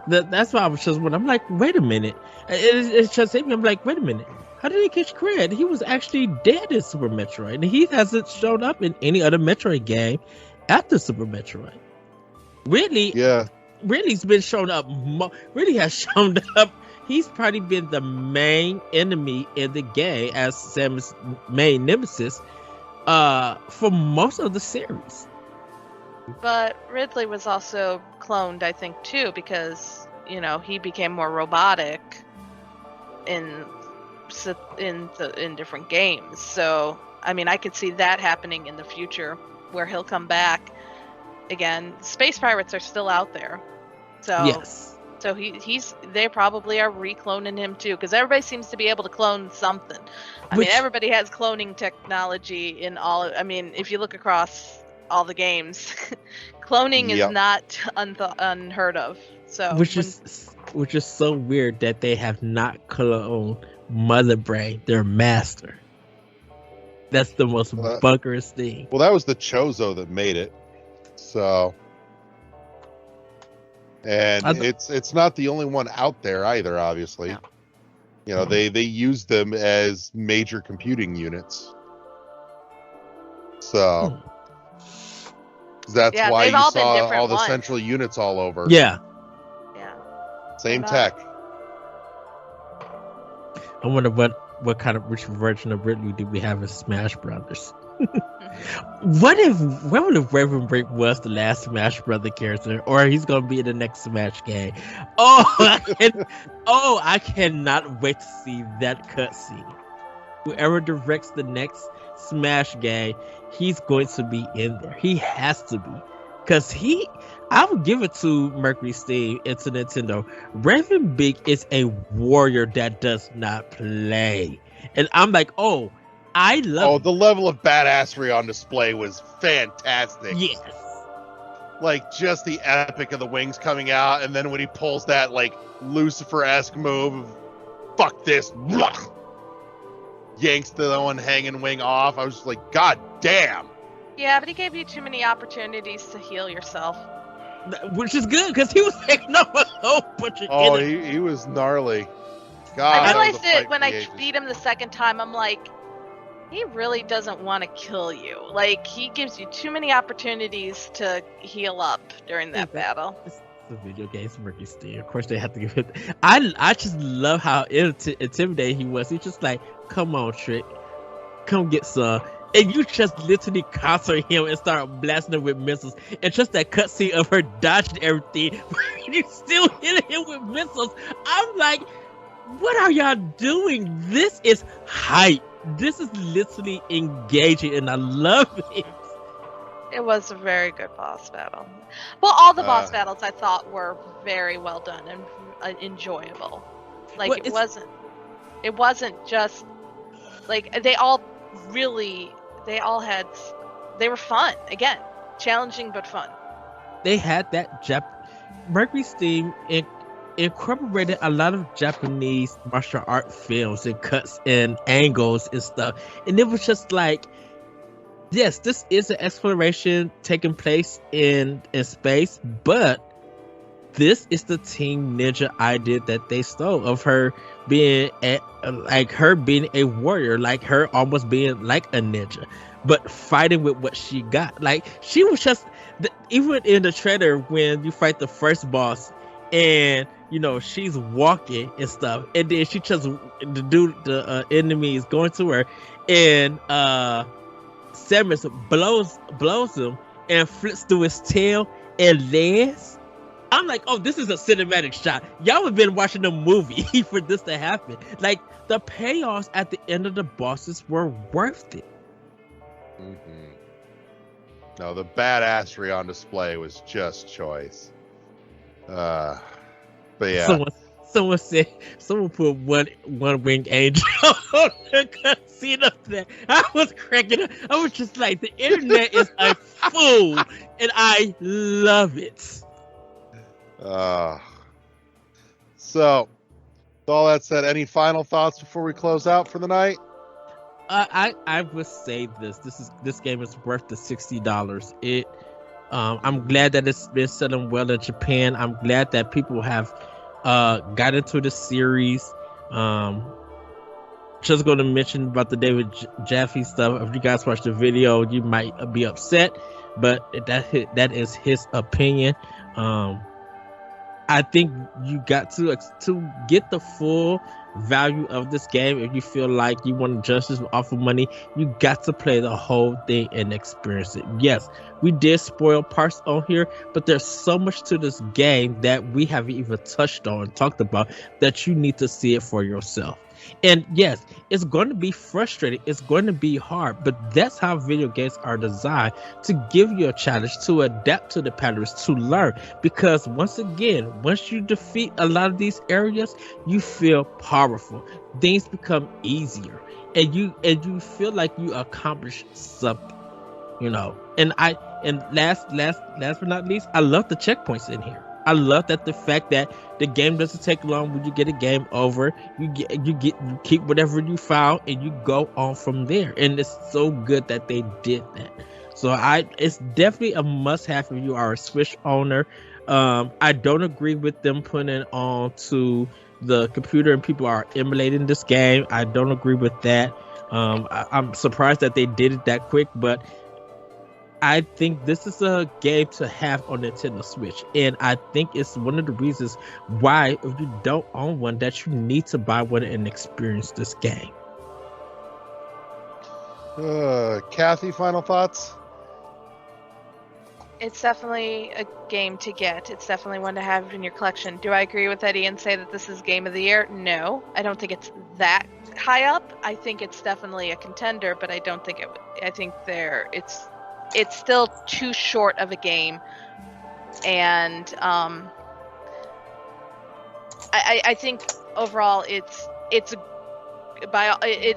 that's why I was just when I'm like, wait a minute. It's just hit me. I'm like, wait a minute. How did he catch Cred? He was actually dead in Super Metroid, and he hasn't shown up in any other Metroid game after Super Metroid. Really? Yeah. Ridley's been shown up. Ridley has shown up. He's probably been the main enemy in the game as Samus' main nemesis for most of the series. But Ridley was also cloned, I think, too, because he became more robotic in different games. So I mean, I could see that happening in the future, where he'll come back again. Space pirates are still out there, so Yes. so they probably are recloning him too, because everybody seems to be able to clone something. I mean, everybody has cloning technology in all. I mean, if you look across all the games, cloning is not unheard of. So which is so weird that they have not cloned Mother Brain, their master. That's the most bunkerous thing. Well, that was the Chozo that made it. So, and it's not the only one out there either. Obviously, no. They used them as major computing units. So that's why you saw all the central units all over. Yeah. Same tech. I wonder which version of Ridley do we have in Smash Brothers? What if Raven Break was the last Smash Brother character, or he's gonna be in the next Smash game? I cannot wait to see that cutscene. Whoever directs the next Smash game, he's going to be in there. He has to be, because I would give it to Mercury Steam and to Nintendo. Raven Big is a warrior that does not play. And I'm like, I love it. The level of badassery on display was fantastic. Yes. Like, just the epic of the wings coming out, and then when he pulls that, like, Lucifer-esque move, fuck this, yanks the one hanging wing off. I was just like, God damn. Yeah, but he gave you too many opportunities to heal yourself. Which is good, because he was taking up a whole bunch of he was gnarly. God, I realized it when I beat him the second time. I'm like, he really doesn't want to kill you. Like, he gives you too many opportunities to heal up during that battle. It's the video games, Mercury Steam. Of course, they have to give it. I just love how intimidating he was. He's just like, come on, Trick. Come get some. And you just literally concert him and start blasting him with missiles. And just that cutscene of her dodging everything, you still hitting him with missiles. I'm like, what are y'all doing? This is hype. This is literally engaging, and I love it. It was a very good boss battle. Well, all the boss battles I thought were very well done and enjoyable. Like, it wasn't just like they were fun. Again, challenging but fun. They had that Mercury Steam incorporated a lot of Japanese martial art films and cuts and angles and stuff. And it was just like, yes, this is an exploration taking place in space, but this is the Team Ninja idea that they stole of her being a warrior, like her almost being like a ninja, but fighting with what she got. Like, she was just even in the trailer when you fight the first boss and she's walking and stuff, and then she just the enemy is going to her, and Samus blows him and flips through his tail and lands. I'm like, this is a cinematic shot. Y'all have been watching a movie for this to happen. Like, the payoffs at the end of the bosses were worth it. Mm-hmm. No, the badassery on display was just choice. But yeah. Someone put one winged angel on the cutscene up there. I was cracking up. I was just like, the internet is a fool, and I love it. So, with all that said, any final thoughts before we close out for the night? I would say this game is worth the $60. I'm glad that it's been selling well in Japan. I'm glad that people have got into the series. Just going to mention about the David Jaffe stuff. If you guys watch the video, you might be upset, but that is his opinion. I think you got to get the full value of this game. If you feel like you want to judge this off of money, you got to play the whole thing and experience it. Yes, we did spoil parts on here, but there's so much to this game that we haven't even touched on and talked about that you need to see it for yourself. And yes, it's going to be frustrating. It's going to be hard, but that's how video games are designed, to give you a challenge, to adapt to the patterns, to learn. Because once again, once you defeat a lot of these areas, you feel powerful. Things become easier, and you feel like you accomplished something. And last but not least, I love the checkpoints in here. I love that the fact that the game doesn't take long when you get a game over. You keep whatever you found and you go on from there. And it's so good that they did that. So it's definitely a must-have if you are a Switch owner. I don't agree with them putting it on to the computer and people are emulating this game. I don't agree with that. I'm surprised that they did it that quick, but I think this is a game to have on Nintendo Switch, and I think it's one of the reasons why, if you don't own one, that you need to buy one and experience this game. Kathy, final thoughts? It's definitely a game to get. It's definitely one to have in your collection. Do I agree with Eddie and say that this is Game of the Year? No, I don't think it's that high up. I think it's definitely a contender, but I don't think I think it's still too short of a game, and I think overall it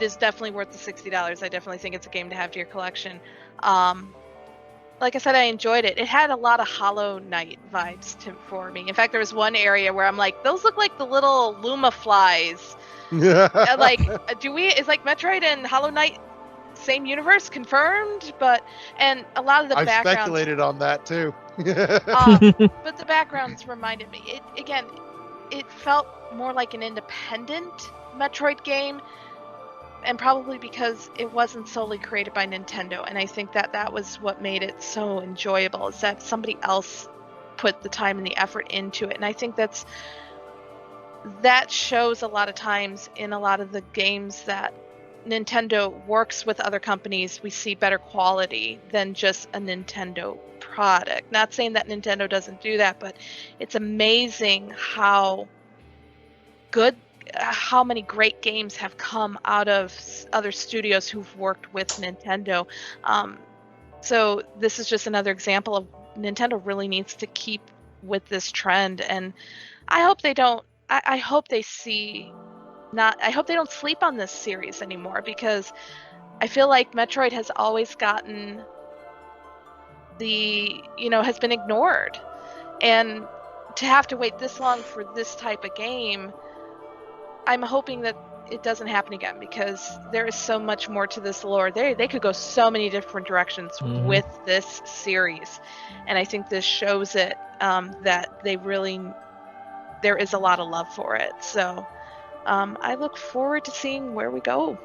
is definitely worth the $60. I definitely think it's a game to have to your collection. Like I said, I enjoyed it. It had a lot of Hollow Knight vibes for me. In fact, there was one area where I'm like, those look like the little Luma flies. Like, is like Metroid and Hollow Knight same universe confirmed? And a lot of the backgrounds, I've speculated on that too. But the backgrounds reminded me, it felt more like an independent Metroid game, and probably because it wasn't solely created by Nintendo. And I think that was what made it so enjoyable, is that somebody else put the time and the effort into it. And I think that shows a lot of times in a lot of the games that Nintendo works with other companies. We see better quality than just a Nintendo product. Not saying that Nintendo doesn't do that, but it's amazing how many great games have come out of other studios who've worked with Nintendo. So this is just another example of Nintendo really needs to keep with this trend, and I hope they don't. I hope they don't sleep on this series anymore, because I feel like Metroid has always gotten has been ignored, and to have to wait this long for this type of game, I'm hoping that it doesn't happen again, because there is so much more to this lore. They could go so many different directions with this series, and I think this shows it, that there is a lot of love for it. So I look forward to seeing where we go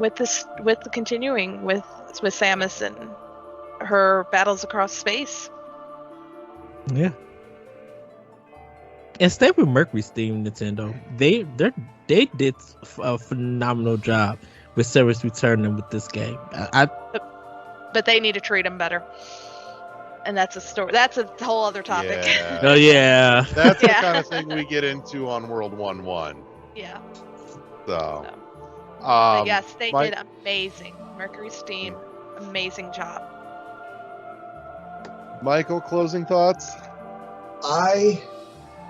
with the continuing with Samus and her battles across space. Yeah. And stay with Mercury's theme, Nintendo. They did a phenomenal job with Samus Returning with this game. But they need to treat him better. And that's a story. That's a whole other topic. Yeah. Oh yeah. That's the kind of thing we get into on World 1-1. Yeah. So. But yes, they did amazing. Mercury's team, amazing job. Michael, closing thoughts? I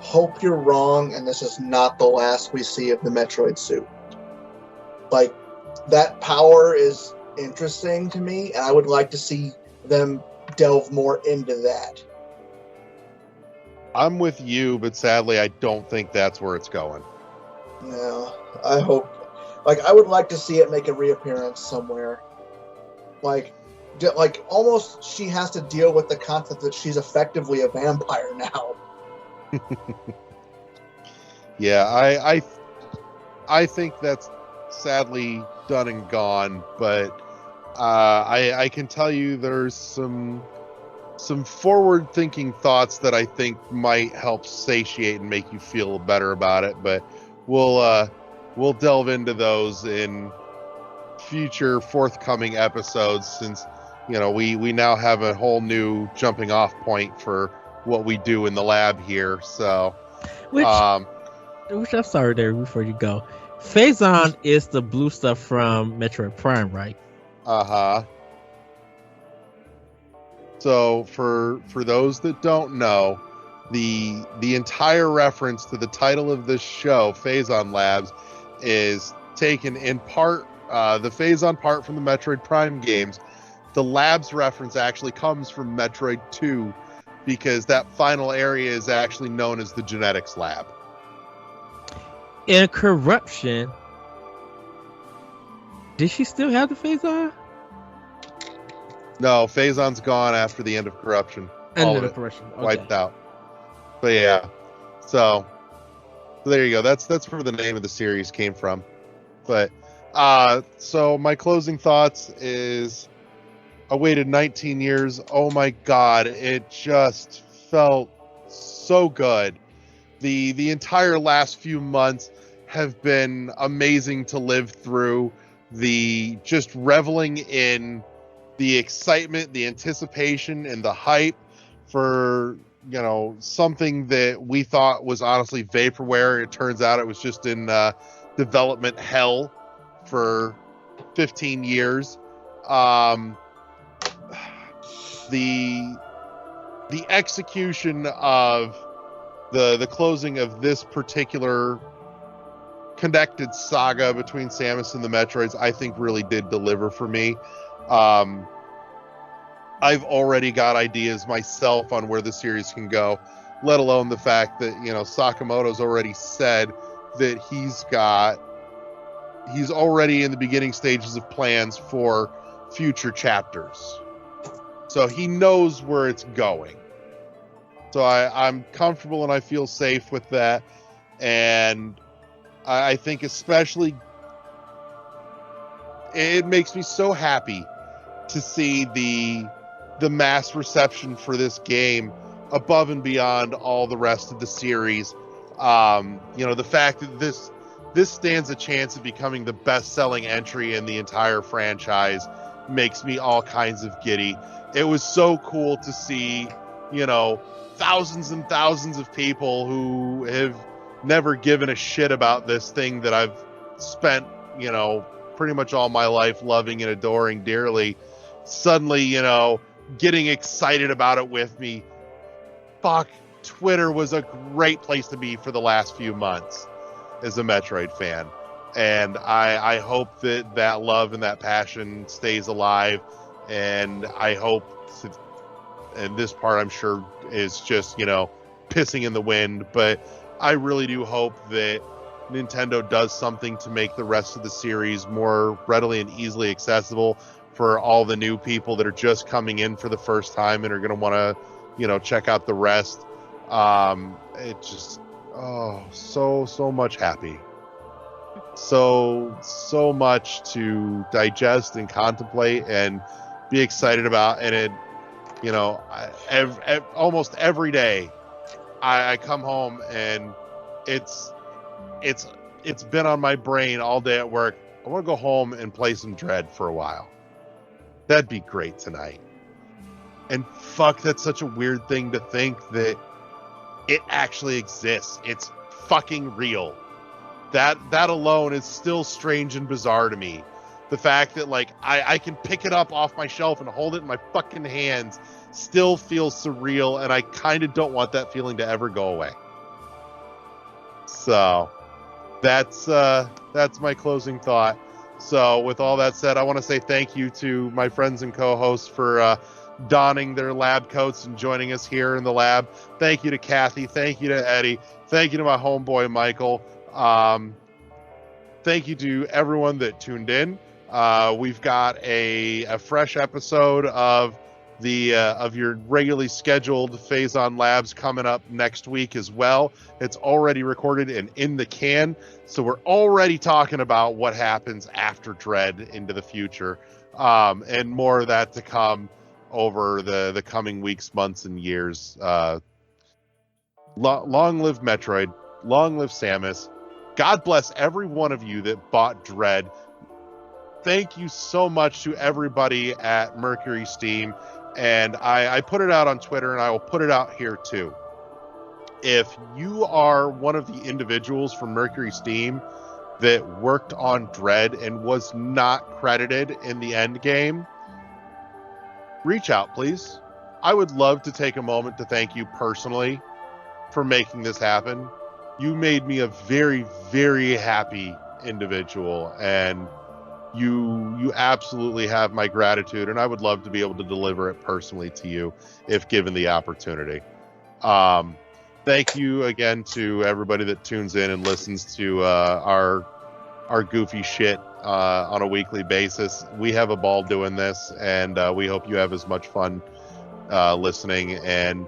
hope you're wrong, and this is not the last we see of the Metroid suit. Like, that power is interesting to me, and I would like to see them delve more into that. I'm with you, but sadly, I don't think that's where it's going. No, I hope. Like, I would like to see it make a reappearance somewhere. Like almost she has to deal with the concept that she's effectively a vampire now. Yeah, I think that's sadly done and gone, but I can tell you there's some some forward-thinking thoughts that I think might help satiate and make you feel better about it. But we'll delve into those in future forthcoming episodes, since we now have a whole new jumping off point for what we do in the lab here. So, Which I'm sorry there before you go. Phazon is the blue stuff from Metroid Prime, right? So for those that don't know, the entire reference to the title of this show, Phazon Labs, is taken in part, the Phazon part from the Metroid Prime games. The Labs reference actually comes from Metroid 2, because that final area is actually known as the Genetics Lab. In Corruption, did she still have the Phazon? No, Phazon's gone after the end of Corruption. End of Corruption. Okay. Wiped out. But yeah. So there you go. That's where the name of the series came from. But so my closing thoughts is, I waited 19 years. Oh my God, it just felt so good. The entire last few months have been amazing to live through. Just reveling in the excitement, the anticipation, and the hype for, something that we thought was honestly vaporware. It turns out it was just in development hell for 15 years. The execution of the closing of this particular connected saga between Samus and the Metroids, I think really did deliver for me. I've already got ideas myself on where the series can go, let alone the fact that, Sakamoto's already said that he's already in the beginning stages of plans for future chapters. So he knows where it's going. So I'm comfortable and I feel safe with that. And I think especially it makes me so happy to see the mass reception for this game above and beyond all the rest of the series. The fact that this stands a chance of becoming the best-selling entry in the entire franchise makes me all kinds of giddy. It was so cool to see, thousands and thousands of people who have never given a shit about this thing that I've spent, pretty much all my life loving and adoring dearly, suddenly, getting excited about it with me. Fuck, Twitter was a great place to be for the last few months as a Metroid fan. And I hope that love and that passion stays alive. And I hope, and this part I'm sure is just, pissing in the wind, but I really do hope that Nintendo does something to make the rest of the series more readily and easily accessible for all the new people that are just coming in for the first time and are going to want to, check out the rest. It just, so much happy. So much to digest and contemplate and be excited about. And it, almost every day I come home and it's been on my brain all day at work. I want to go home and play some Dread for a while. That'd be great tonight. And fuck, that's such a weird thing to think that it actually exists. It's fucking real. That alone is still strange and bizarre to me. The fact that, I can pick it up off my shelf and hold it in my fucking hands still feels surreal, and I kind of don't want that feeling to ever go away. So, that's my closing thought. So, with all that said, I want to say thank you to my friends and co-hosts for donning their lab coats and joining us here in the lab. Thank you to Kathy. Thank you to Eddie. Thank you to my homeboy, Michael. Thank you to everyone that tuned in. We've got a fresh episode of your regularly scheduled Phazon Labs coming up next week as well. It's already recorded and in the can, so we're already talking about what happens after Dread into the future, and more of that to come. over the coming weeks, months, and years. Long live Metroid. Long live Samus. God bless every one of you that bought Dread. Thank you so much to everybody at Mercury Steam. And I put it out on Twitter, and I will put it out here too. If you are one of the individuals from Mercury Steam that worked on Dread and was not credited in the end game, reach out, please. I would love to take a moment to thank you personally for making this happen. You made me a very, very happy individual, and you absolutely have my gratitude, and I would love to be able to deliver it personally to you if given the opportunity. Thank you again to everybody that tunes in and listens to our goofy shit on a weekly basis. We have a ball doing this, and we hope you have as much fun listening. And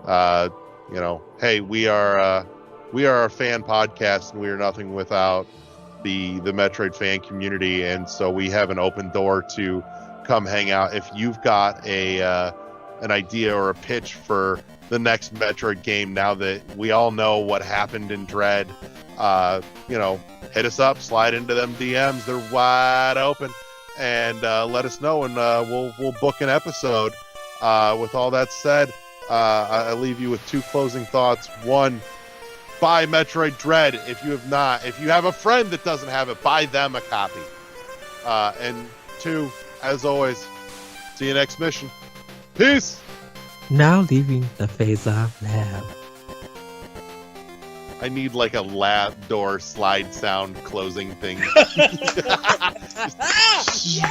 hey, we are a fan podcast, and we are nothing without the Metroid fan community. And so we have an open door to come hang out. If you've got an idea or a pitch for the next Metroid game, now that we all know what happened in Dread, hit us up, slide into them DMs. They're wide open, and let us know, and we'll book an episode. With all that said, I leave you with two closing thoughts. One, buy Metroid Dread if you have not. If you have a friend that doesn't have it, buy them a copy. And two, as always, see you next mission. Peace! Now leaving the Phazon lab. I need like a lab door slide sound closing thing. Yes!